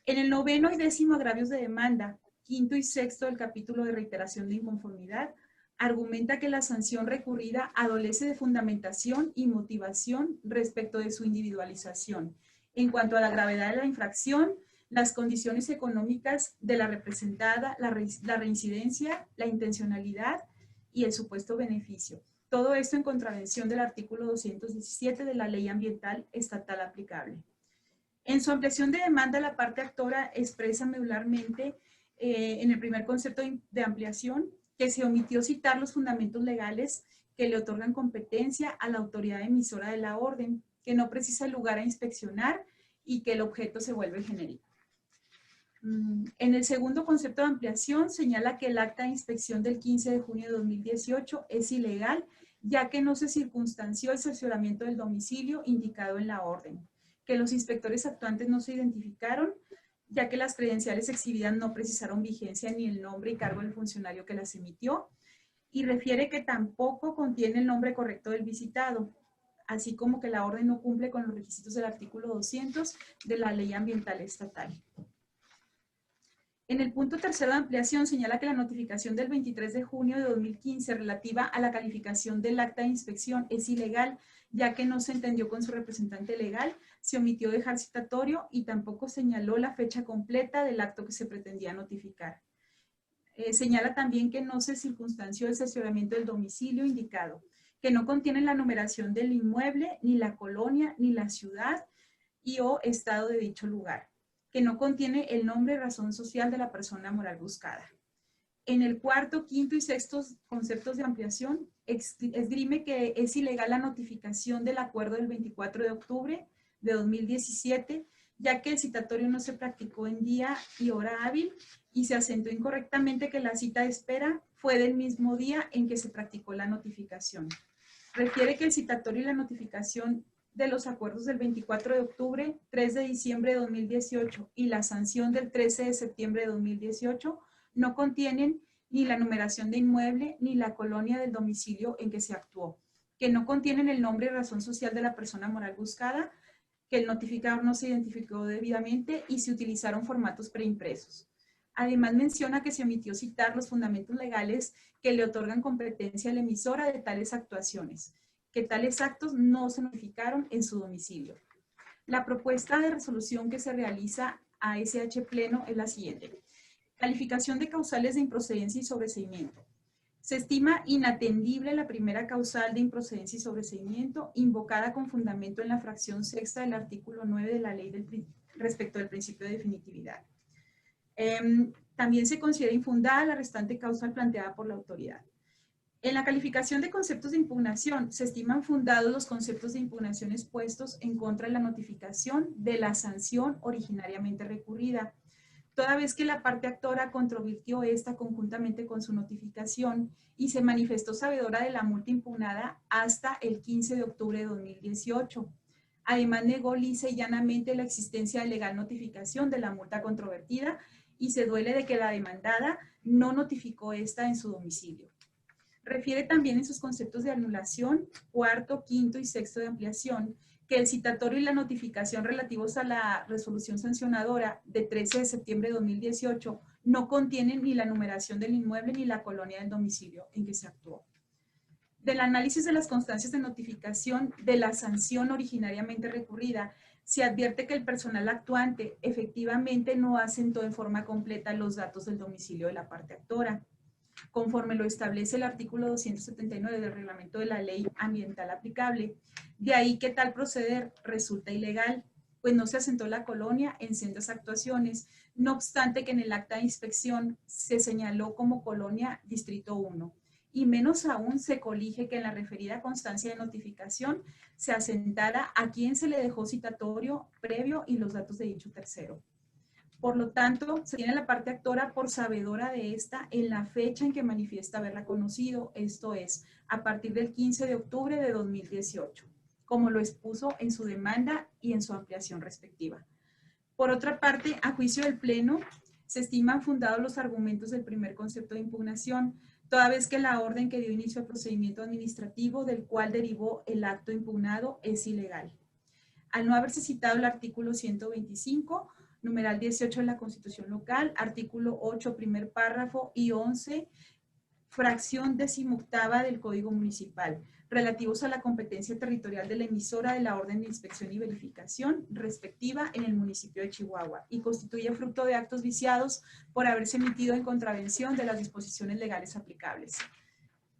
Speaker 6: En el noveno y décimo agravios de demanda, quinto y sexto del capítulo de reiteración de inconformidad, argumenta que la sanción recurrida adolece de fundamentación y motivación respecto de su individualización. En cuanto a la gravedad de la infracción, las condiciones económicas de la representada, la reincidencia, la intencionalidad y el supuesto beneficio. Todo esto en contravención del artículo 217 de la Ley Ambiental Estatal aplicable. En su ampliación de demanda, la parte actora expresa medularmente en el primer concepto de ampliación que se omitió citar los fundamentos legales que le otorgan competencia a la autoridad emisora de la orden, que no precisa el lugar a inspeccionar y que el objeto se vuelve genérico. En el segundo concepto de ampliación señala que el acta de inspección del 15 de junio de 2018 es ilegal, ya que no se circunstanció el cercioramiento del domicilio indicado en la orden, que los inspectores actuantes no se identificaron, ya que las credenciales exhibidas no precisaron vigencia ni el nombre y cargo del funcionario que las emitió, y refiere que tampoco contiene el nombre correcto del visitado, así como que la orden no cumple con los requisitos del artículo 200 de la Ley Ambiental Estatal. En el punto tercero de ampliación señala que la notificación del 23 de junio de 2015 relativa a la calificación del acta de inspección es ilegal, ya que no se entendió con su representante legal, se omitió dejar citatorio y tampoco señaló la fecha completa del acto que se pretendía notificar. Señala también que no se circunstanció el cercioramiento del domicilio indicado, que no contiene la numeración del inmueble, ni la colonia, ni la ciudad y o estado de dicho lugar, que no contiene el nombre y razón social de la persona moral buscada. En el cuarto, quinto y sexto conceptos de ampliación, esgrime que es ilegal la notificación del acuerdo del 24 de octubre de 2017, ya que el citatorio no se practicó en día y hora hábil y se asentó incorrectamente que la cita de espera fue del mismo día en que se practicó la notificación. Refiere que el citatorio y la notificación de los acuerdos del 24 de octubre, 3 de diciembre de 2018 y la sanción del 13 de septiembre de 2018 no contienen ni la numeración de inmueble ni la colonia del domicilio en que se actuó, que no contienen el nombre y razón social de la persona moral buscada, que el notificador no se identificó debidamente y se utilizaron formatos preimpresos. Además menciona que se omitió citar los fundamentos legales que le otorgan competencia a la emisora de tales actuaciones, que tales actos no se notificaron en su domicilio. La propuesta de resolución que se realiza a SH Pleno es la siguiente. Calificación de causales de improcedencia y sobreseimiento. Se estima inatendible la primera causal de improcedencia y sobreseimiento invocada con fundamento en la fracción sexta del artículo 9 de la ley respecto del principio de definitividad. También se considera infundada la restante causal planteada por la autoridad. En la calificación de conceptos de impugnación, se estiman fundados los conceptos de impugnación expuestos en contra de la notificación de la sanción originariamente recurrida, toda vez que la parte actora controvirtió esta conjuntamente con su notificación y se manifestó sabedora de la multa impugnada hasta el 15 de octubre de 2018. Además, negó lisa y llanamente la existencia de legal notificación de la multa controvertida y se duele de que la demandada no notificó esta en su domicilio. Refiere también en sus conceptos de anulación, cuarto, quinto y sexto de ampliación, que el citatorio y la notificación relativos a la resolución sancionadora de 13 de septiembre de 2018 no contienen ni la numeración del inmueble ni la colonia del domicilio en que se actuó. Del análisis de las constancias de notificación de la sanción originariamente recurrida, se advierte que el personal actuante efectivamente no asentó en forma completa los datos del domicilio de la parte actora. conforme lo establece el artículo 279 del reglamento de la ley ambiental aplicable. De ahí que tal proceder resulta ilegal, pues no se asentó la colonia en sendas actuaciones, no obstante que en el acta de inspección se señaló como colonia Distrito 1, y menos aún se colige que en la referida constancia de notificación se asentara a quien se le dejó citatorio previo y los datos de dicho tercero. Por lo tanto, se tiene la parte actora por sabedora de esta en la fecha en que manifiesta haberla conocido, esto es, a partir del 15 de octubre de 2018, como lo expuso en su demanda y en su ampliación respectiva. Por otra parte, a juicio del Pleno, se estiman fundados los argumentos del primer concepto de impugnación, toda vez que la orden que dio inicio al procedimiento administrativo del cual derivó el acto impugnado es ilegal. Al no haberse citado el artículo 125, numeral 18 de la Constitución local, artículo 8, primer párrafo y 11, fracción 18ª del Código Municipal, relativos a la competencia territorial de la emisora de la orden de inspección y verificación respectiva en el municipio de Chihuahua, y constituye fruto de actos viciados por haberse emitido en contravención de las disposiciones legales aplicables.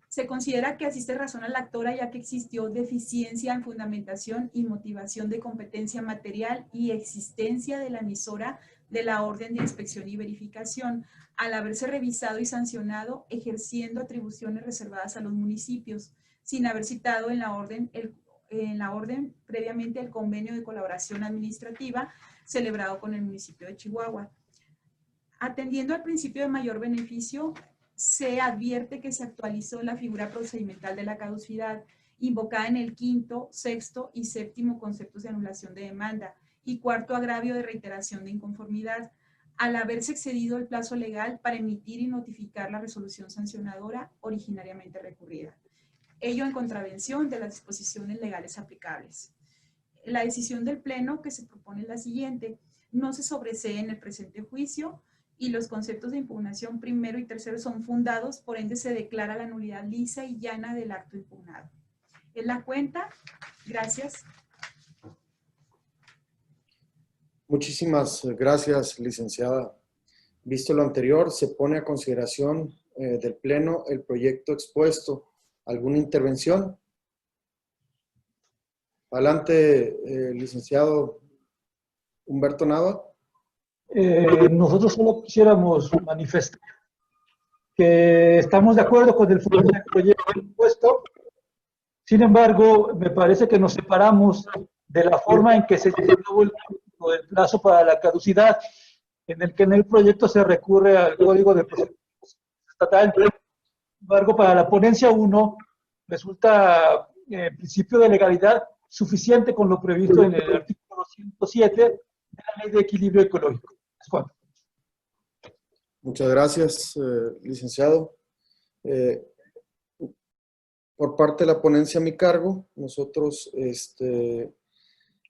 Speaker 6: Se considera que asiste razón a la actora ya que existió deficiencia en fundamentación y motivación de competencia material y existencia de la emisora de la orden de inspección y verificación, al haberse revisado y sancionado ejerciendo atribuciones reservadas a los municipios, sin haber citado en la orden previamente el convenio de colaboración administrativa celebrado con el municipio de Chihuahua. Atendiendo al principio de mayor beneficio, se advierte que se actualizó la figura procedimental de la caducidad, invocada en el quinto, sexto y séptimo conceptos de anulación de demanda, y cuarto agravio de reiteración de inconformidad, al haberse excedido el plazo legal para emitir y notificar la resolución sancionadora originariamente recurrida. Ello en contravención de las disposiciones legales aplicables. La decisión del Pleno que se propone es la siguiente: no se sobresee en el presente juicio y los conceptos de impugnación primero y tercero son fundados, por ende se declara la nulidad lisa y llana del acto impugnado. Es la cuenta. Gracias.
Speaker 1: Muchísimas gracias, licenciada. Visto lo anterior, se pone a consideración del Pleno el proyecto expuesto. ¿Alguna intervención? Adelante, licenciado Humberto Nava.
Speaker 4: Nosotros solo quisiéramos manifestar que estamos de acuerdo con el fondo del proyecto expuesto. Sin embargo, me parece que nos separamos de la forma en que se llevó el plazo para la caducidad, en el que en el proyecto se recurre al Código de Procedimientos Estatal. Sin embargo, para la ponencia 1 resulta en principio de legalidad suficiente con lo previsto en el artículo 107 de la Ley de Equilibrio Ecológico.
Speaker 1: Muchas gracias, licenciado. Por parte de la ponencia a mi cargo, nosotros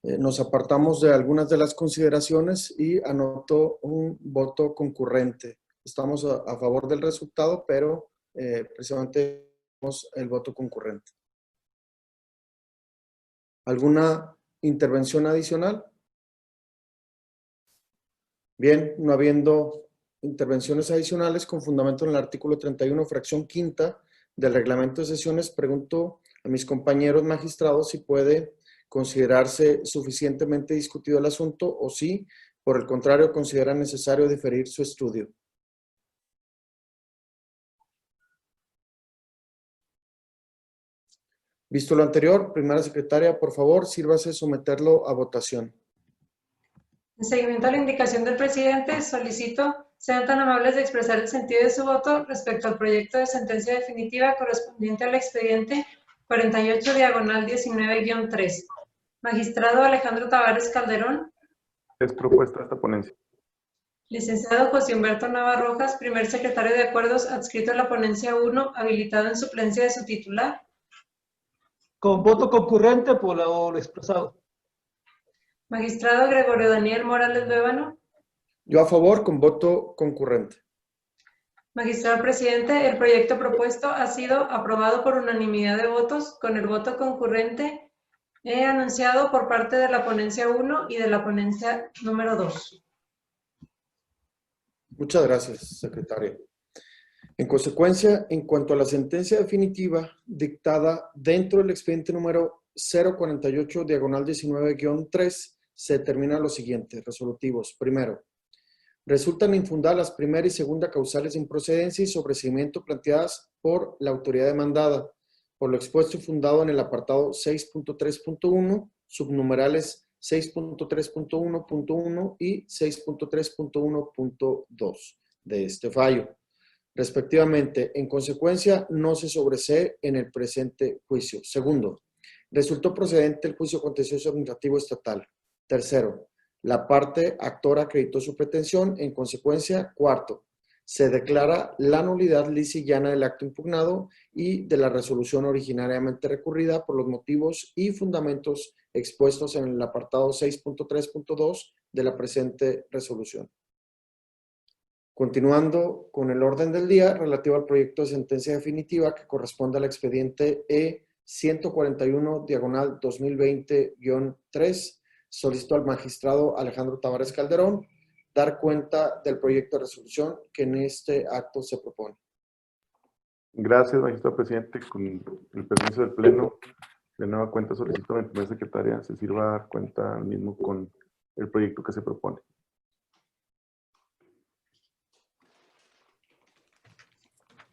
Speaker 1: nos apartamos de algunas de las consideraciones y anoto un voto concurrente. Estamos a favor del resultado, pero precisamente el voto concurrente. ¿Alguna intervención adicional? Bien, no habiendo intervenciones adicionales, con fundamento en el artículo 31, fracción quinta del reglamento de sesiones, pregunto a mis compañeros magistrados si puede considerarse suficientemente discutido el asunto o si, por el contrario, consideran necesario diferir su estudio. Visto lo anterior, primera secretaria, por favor, sírvase someterlo a votación.
Speaker 2: En seguimiento a la indicación del presidente, solicito sean tan amables de expresar el sentido de su voto respecto al proyecto de sentencia definitiva correspondiente al expediente 48/19-3. Magistrado Alejandro Tavares Calderón.
Speaker 3: Es propuesta esta ponencia.
Speaker 2: Licenciado José Humberto Nava Rojas, primer secretario de Acuerdos, adscrito a la ponencia 1, habilitado en suplencia de su titular.
Speaker 4: Con voto concurrente por lo expresado.
Speaker 2: Magistrado Gregorio Daniel Morales Bévano.
Speaker 1: Yo a favor, con voto concurrente.
Speaker 2: Magistrado presidente, el proyecto propuesto ha sido aprobado por unanimidad de votos con el voto concurrente anunciado por parte de la ponencia 1 y de la ponencia número 2.
Speaker 1: Muchas gracias, secretaria. En consecuencia, en cuanto a la sentencia definitiva dictada dentro del expediente número 048/19-3, se determina lo siguiente, resolutivos. Primero, resultan infundadas las primera y segunda causales de improcedencia y sobreseimiento planteadas por la autoridad demandada, por lo expuesto y fundado en el apartado 6.3.1, subnumerales 6.3.1.1 y 6.3.1.2 de este fallo. Respectivamente, en consecuencia, no se sobresee en el presente juicio. Segundo, resultó procedente el juicio contencioso administrativo estatal. Tercero, la parte actora acreditó su pretensión. En consecuencia, cuarto, se declara la nulidad lisa y llana del acto impugnado y de la resolución originariamente recurrida por los motivos y fundamentos expuestos en el apartado 6.3.2 de la presente resolución. Continuando con el orden del día relativo al proyecto de sentencia definitiva que corresponde al expediente E-141/2020-3, solicito al magistrado Alejandro Tavares Calderón dar cuenta del proyecto de resolución que en este acto se propone.
Speaker 3: Gracias, magistrado presidente. Con el permiso del Pleno, de nueva cuenta solicito a mi primera secretaria se sirva a dar cuenta al mismo con el proyecto que se propone.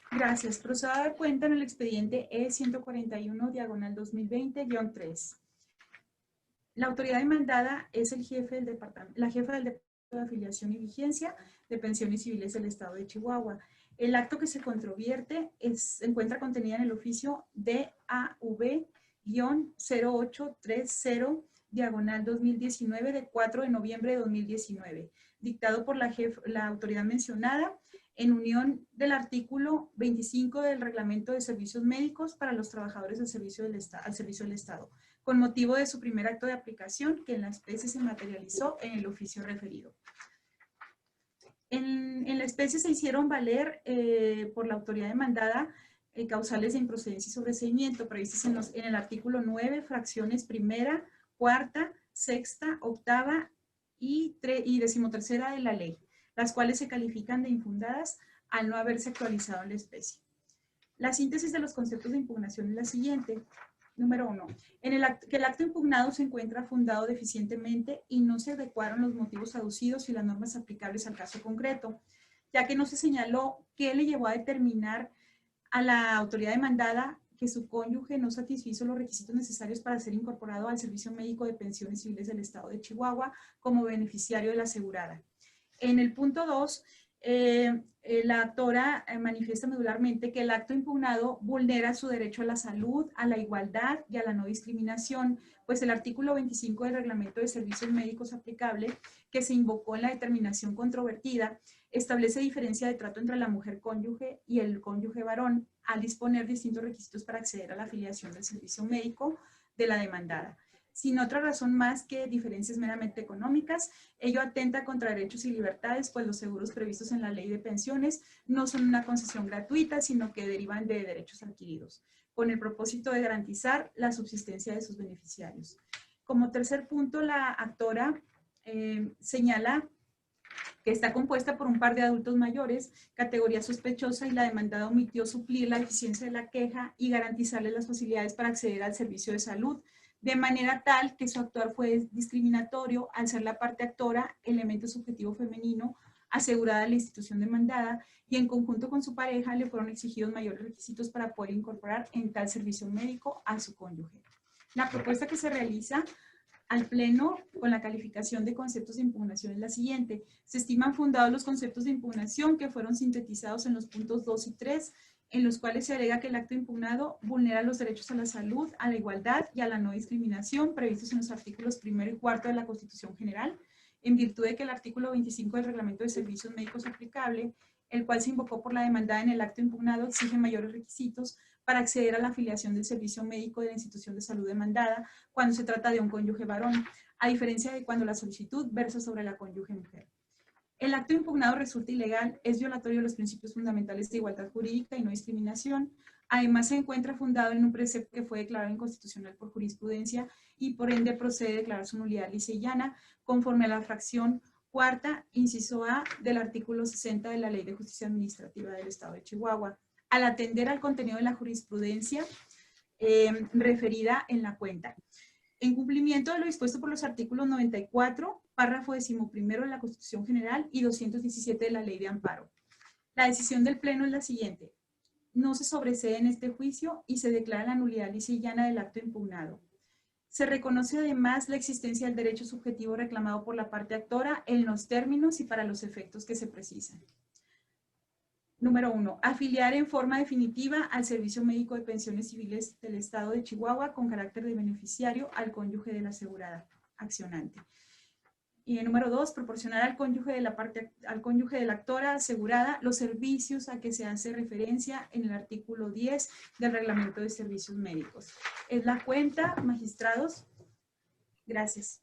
Speaker 6: Gracias. Procedo a dar cuenta en el expediente E-141/2020-3. La autoridad demandada es el jefe del departamento, la jefa del Departamento de Afiliación y Vigencia de Pensiones Civiles del Estado de Chihuahua. El acto que se controvierte se encuentra contenida en el oficio DAV-0830/2019 de 4 de noviembre de 2019, dictado por la autoridad mencionada, en unión del artículo 25 del Reglamento de Servicios Médicos para los trabajadores al servicio del Estado, con motivo de su primer acto de aplicación que en la especie se materializó en el oficio referido. En la especie se hicieron valer por la autoridad demandada causales de improcedencia y sobreseimiento previstas en el artículo 9, fracciones primera, cuarta, sexta, octava y 13ª de la ley, las cuales se califican de infundadas al no haberse actualizado en la especie. La síntesis de los conceptos de impugnación es la siguiente. Número 1. Que el acto impugnado se encuentra fundado deficientemente y no se adecuaron los motivos aducidos y las normas aplicables al caso concreto, ya que no se señaló qué le llevó a determinar a la autoridad demandada que su cónyuge no satisfizo los requisitos necesarios para ser incorporado al Servicio Médico de Pensiones Civiles del Estado de Chihuahua como beneficiario de la asegurada. En el punto 2, la actora manifiesta medularmente que el acto impugnado vulnera su derecho a la salud, a la igualdad y a la no discriminación, pues el artículo 25 del Reglamento de Servicios Médicos aplicable, que se invocó en la determinación controvertida, establece diferencia de trato entre la mujer cónyuge y el cónyuge varón al disponer distintos requisitos para acceder a la afiliación del servicio médico de la demandada. Sin otra razón más que diferencias meramente económicas, ello atenta contra derechos y libertades, pues los seguros previstos en la ley de pensiones no son una concesión gratuita, sino que derivan de derechos adquiridos, con el propósito de garantizar la subsistencia de sus beneficiarios. Como tercer punto, la actora señala que está compuesta por un par de adultos mayores, categoría sospechosa, y la demandada omitió suplir la deficiencia de la queja y garantizarles las facilidades para acceder al servicio de salud, de manera tal que su actuar fue discriminatorio al ser la parte actora, elemento subjetivo femenino, asegurada a la institución demandada, y en conjunto con su pareja le fueron exigidos mayores requisitos para poder incorporar en tal servicio médico a su cónyuge. La propuesta que se realiza al Pleno con la calificación de conceptos de impugnación es la siguiente. Se estiman fundados los conceptos de impugnación que fueron sintetizados en los puntos 2 y 3, en los cuales se alega que el acto impugnado vulnera los derechos a la salud, a la igualdad y a la no discriminación previstos en los artículos 1 y 4 de la Constitución General, en virtud de que el artículo 25 del Reglamento de Servicios Médicos aplicable, el cual se invocó por la demandada en el acto impugnado, exige mayores requisitos para acceder a la afiliación del servicio médico de la institución de salud demandada cuando se trata de un cónyuge varón, a diferencia de cuando la solicitud versa sobre la cónyuge mujer. El acto impugnado resulta ilegal, es violatorio de los principios fundamentales de igualdad jurídica y no discriminación. Además, se encuentra fundado en un precepto que fue declarado inconstitucional por jurisprudencia y por ende procede a declarar su nulidad lisa y llana conforme a la fracción cuarta, inciso A del artículo 60 de la Ley de Justicia Administrativa del Estado de Chihuahua, al atender al contenido de la jurisprudencia referida en la cuenta. En cumplimiento de lo dispuesto por los artículos 94, párrafo 11º de la Constitución General y 217 de la Ley de Amparo. La decisión del Pleno es la siguiente. No se sobresee en este juicio y se declara la nulidad lisa y llana del acto impugnado. Se reconoce además la existencia del derecho subjetivo reclamado por la parte actora en los términos y para los efectos que se precisan. Número 1. Afiliar en forma definitiva al Servicio Médico de Pensiones Civiles del Estado de Chihuahua con carácter de beneficiario al cónyuge de la asegurada accionante. Y número 2. Proporcionar al cónyuge de la actora asegurada los servicios a que se hace referencia en el artículo 10 del Reglamento de Servicios Médicos. Es la cuenta, magistrados. Gracias.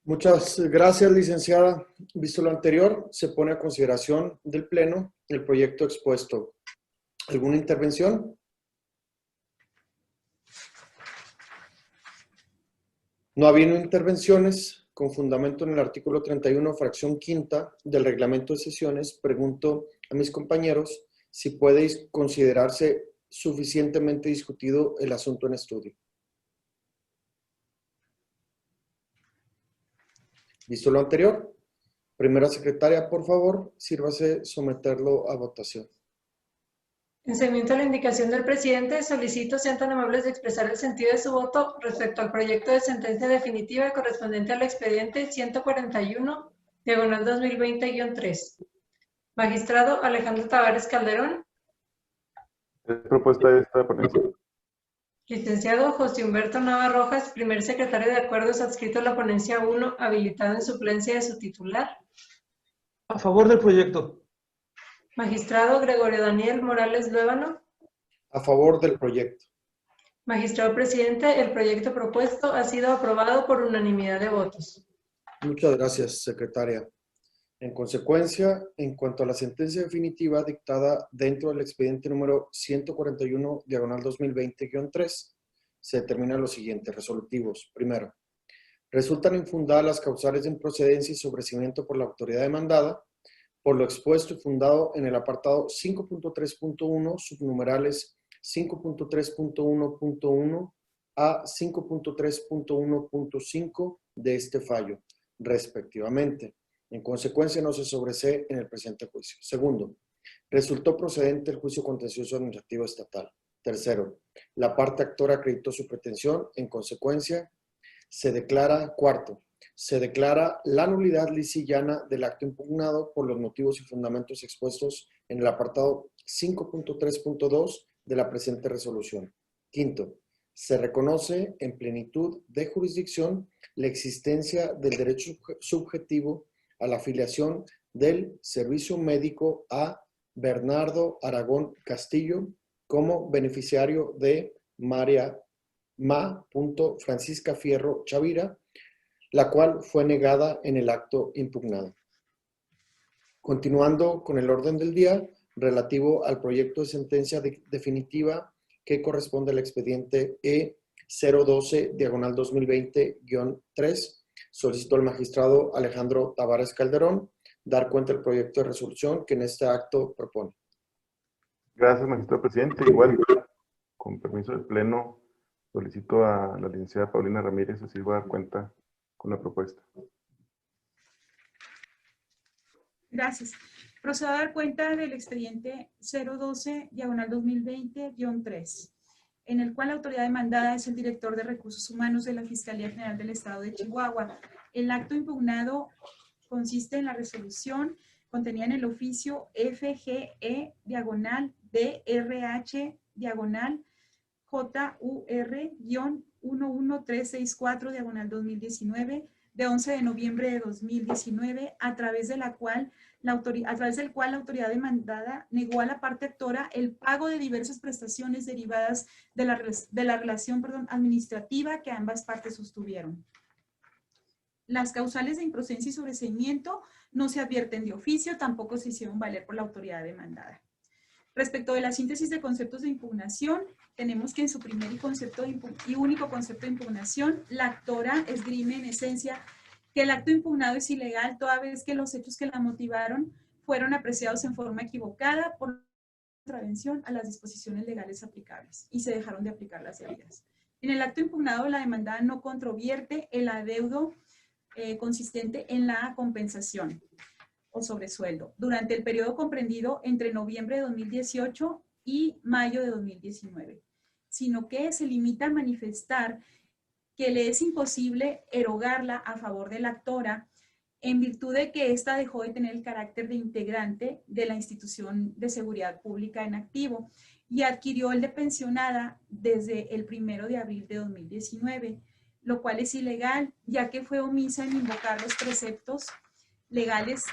Speaker 1: Muchas gracias, licenciada. Visto lo anterior, se pone a consideración del Pleno el proyecto expuesto. ¿Alguna intervención? No habiendo intervenciones, con fundamento en el artículo 31, fracción quinta del reglamento de sesiones, pregunto a mis compañeros si puede considerarse suficientemente discutido el asunto en estudio. Visto lo anterior, primera secretaria, por favor, sírvase someterlo a votación.
Speaker 2: En seguimiento a la indicación del presidente, solicito sean tan amables de expresar el sentido de su voto respecto al proyecto de sentencia definitiva correspondiente al expediente 141, diagonal 2020-3. Magistrado Alejandro Tavares Calderón.
Speaker 3: Es propuesta de esta ponencia.
Speaker 2: Licenciado José Humberto Nava Rojas, primer secretario de Acuerdos adscrito a la ponencia 1, habilitado en suplencia de su titular.
Speaker 4: A favor del proyecto.
Speaker 2: Magistrado Gregorio Daniel Morales Luébano.
Speaker 1: A favor del proyecto.
Speaker 2: Magistrado presidente, el proyecto propuesto ha sido aprobado por unanimidad de votos.
Speaker 1: Muchas gracias, secretaria. En consecuencia, en cuanto a la sentencia definitiva dictada dentro del expediente número 141, diagonal 2020-3, se determina lo siguiente, resolutivos. Primero, resultan infundadas las causales de improcedencia y sobrecimiento por la autoridad demandada, por lo expuesto y fundado en el apartado 5.3.1, subnumerales 5.3.1.1 a 5.3.1.5 de este fallo, respectivamente. En consecuencia, no se sobresee en el presente juicio. Segundo, resultó procedente el juicio contencioso administrativo estatal. Tercero, la parte actora acreditó su pretensión. En consecuencia, se declara, cuarto, se declara la nulidad lisa y llana del acto impugnado por los motivos y fundamentos expuestos en el apartado 5.3.2 de la presente resolución. Quinto, se reconoce en plenitud de jurisdicción la existencia del derecho subjetivo a la afiliación del servicio médico a Bernardo Aragón Castillo como beneficiario de María Francisca Fierro Chavira, la cual fue negada en el acto impugnado. Continuando con el orden del día relativo al proyecto de sentencia definitiva que corresponde al expediente E012, diagonal 2020-3, solicito al magistrado Alejandro Tavares Calderón dar cuenta del proyecto de resolución que en este acto propone.
Speaker 3: Gracias, magistrado presidente. Igual, con permiso del Pleno, solicito a la licenciada Paulina Ramírez se sirva a dar cuenta con la propuesta.
Speaker 6: Gracias. Procedo a dar cuenta del expediente 012, diagonal 2020-3, en el cual la autoridad demandada es el director de Recursos Humanos de la Fiscalía General del Estado de Chihuahua. El acto impugnado consiste en la resolución contenida en el oficio FGE, diagonal DRH, diagonal JUR-11364, diagonal 2019, de 11 de noviembre de 2019, a través del cual la autoridad demandada negó a la parte actora el pago de diversas prestaciones derivadas de la relación administrativa que ambas partes sostuvieron. Las causales de improcedencia y sobreseimiento no se advierten de oficio, tampoco se hicieron valer por la autoridad demandada. Respecto de la síntesis de conceptos de impugnación, tenemos que en su primer y único concepto de impugnación, la actora esgrime en esencia que el acto impugnado es ilegal toda vez que los hechos que la motivaron fueron apreciados en forma equivocada por contravención a las disposiciones legales aplicables y se dejaron de aplicar las debidas. En el acto impugnado, la demandada no controvierte el adeudo consistente en la compensación o sobresueldo durante el periodo comprendido entre noviembre de 2018 y mayo de 2019, sino que se limita a manifestar que le es imposible erogarla a favor de la actora en virtud de que ésta dejó de tener el carácter de integrante de la institución de seguridad pública en activo y adquirió el de pensionada desde el 1 de abril de 2019, lo cual es ilegal, ya que fue omisa en invocar los preceptos legales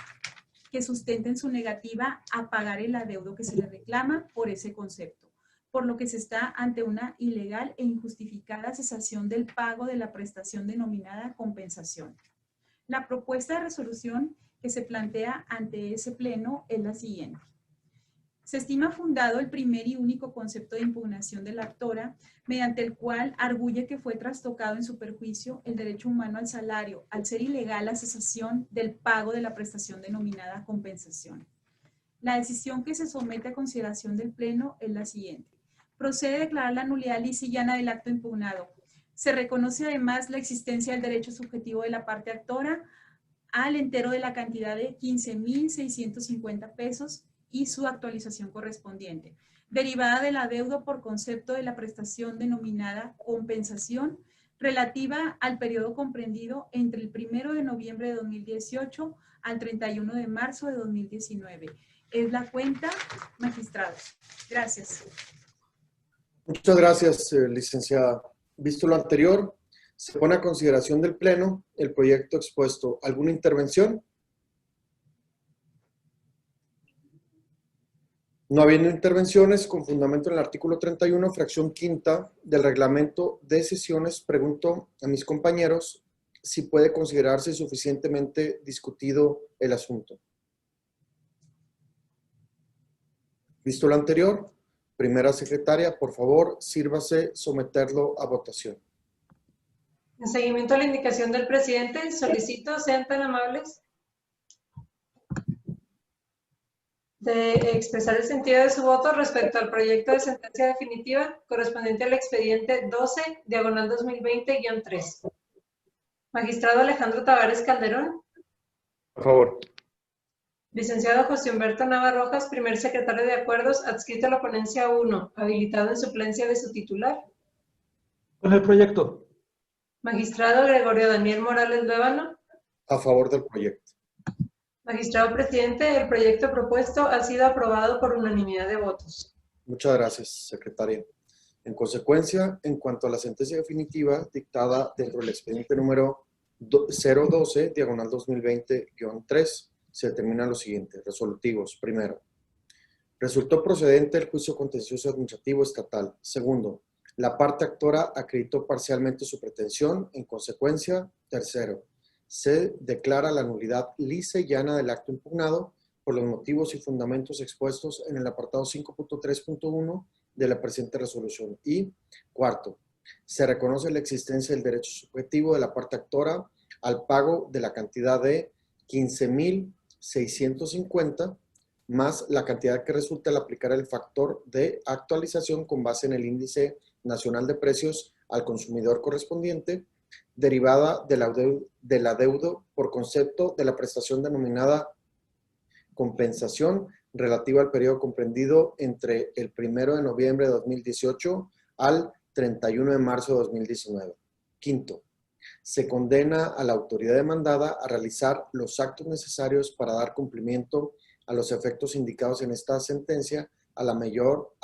Speaker 6: que sustenten su negativa a pagar el adeudo que se le reclama por ese concepto, por lo que se está ante una ilegal e injustificada cesación del pago de la prestación denominada compensación. La propuesta de resolución que se plantea ante ese pleno es la siguiente. Se estima fundado el primer y único concepto de impugnación de la actora, mediante el cual arguye que fue trastocado en su perjuicio el derecho humano al salario, al ser ilegal la cesación del pago de la prestación denominada compensación. La decisión que se somete a consideración del Pleno es la siguiente. Procede a declarar la nulidad lisa y llana del acto impugnado. Se reconoce además la existencia del derecho subjetivo de la parte actora al entero de la cantidad de 15,650 pesos y su actualización correspondiente, derivada del adeudo por concepto de la prestación denominada compensación relativa al periodo comprendido entre el 1 de noviembre de 2018 al 31 de marzo de 2019. Es la cuenta, magistrados. Gracias.
Speaker 1: Muchas gracias, licenciada. Visto lo anterior, se pone a consideración del Pleno el proyecto expuesto. ¿Alguna intervención? No habiendo intervenciones, con fundamento en el artículo 31, fracción quinta del reglamento de sesiones, pregunto a mis compañeros si puede considerarse suficientemente discutido el asunto. Visto lo anterior, primera secretaria, por favor, sírvase someterlo a votación.
Speaker 2: En seguimiento a la indicación del presidente, solicito sean tan amables de expresar el sentido de su voto respecto al proyecto de sentencia definitiva correspondiente al expediente 12/2020-3. Magistrado Alejandro Tavares Calderón.
Speaker 3: Por favor.
Speaker 2: Licenciado José Humberto Nava Rojas, primer secretario de Acuerdos, adscrito a la ponencia 1, habilitado en suplencia de su titular.
Speaker 4: Con el proyecto.
Speaker 2: Magistrado Gregorio Daniel Morales Luébano.
Speaker 1: A favor del proyecto.
Speaker 2: Magistrado presidente, el proyecto propuesto ha sido aprobado por unanimidad de votos.
Speaker 1: Muchas gracias, secretaria. En consecuencia, en cuanto a la sentencia definitiva dictada dentro del expediente número 012/2020-3, se determina lo siguiente. Resolutivos. Primero, resultó procedente el juicio contencioso administrativo estatal. Segundo, la parte actora acreditó parcialmente su pretensión. En consecuencia, tercero, se declara la nulidad lisa y llana del acto impugnado por los motivos y fundamentos expuestos en el apartado 5.3.1 de la presente resolución. Y cuarto, se reconoce la existencia del derecho subjetivo de la parte actora al pago de la cantidad de 15,650 más la cantidad que resulta al aplicar el factor de actualización con base en el índice nacional de precios al consumidor correspondiente, derivada del adeudo por concepto de la prestación denominada compensación relativa al periodo comprendido entre el 1 de noviembre de 2018 al 31 de marzo de 2019. Quinto, se condena a la autoridad demandada a realizar los actos necesarios para dar cumplimiento a los efectos indicados en esta sentencia a la mayor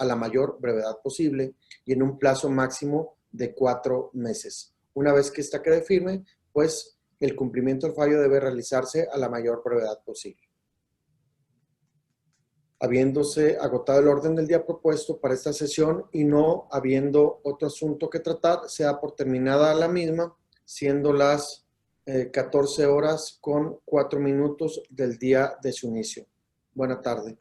Speaker 1: brevedad posible y en un plazo máximo de 4 meses. Una vez que esta quede firme, pues el cumplimiento del fallo debe realizarse a la mayor brevedad posible. Habiéndose agotado el orden del día propuesto para esta sesión y no habiendo otro asunto que tratar, se da por terminada la misma, siendo las 14 horas con 4 minutos del día de su inicio. Buena tarde.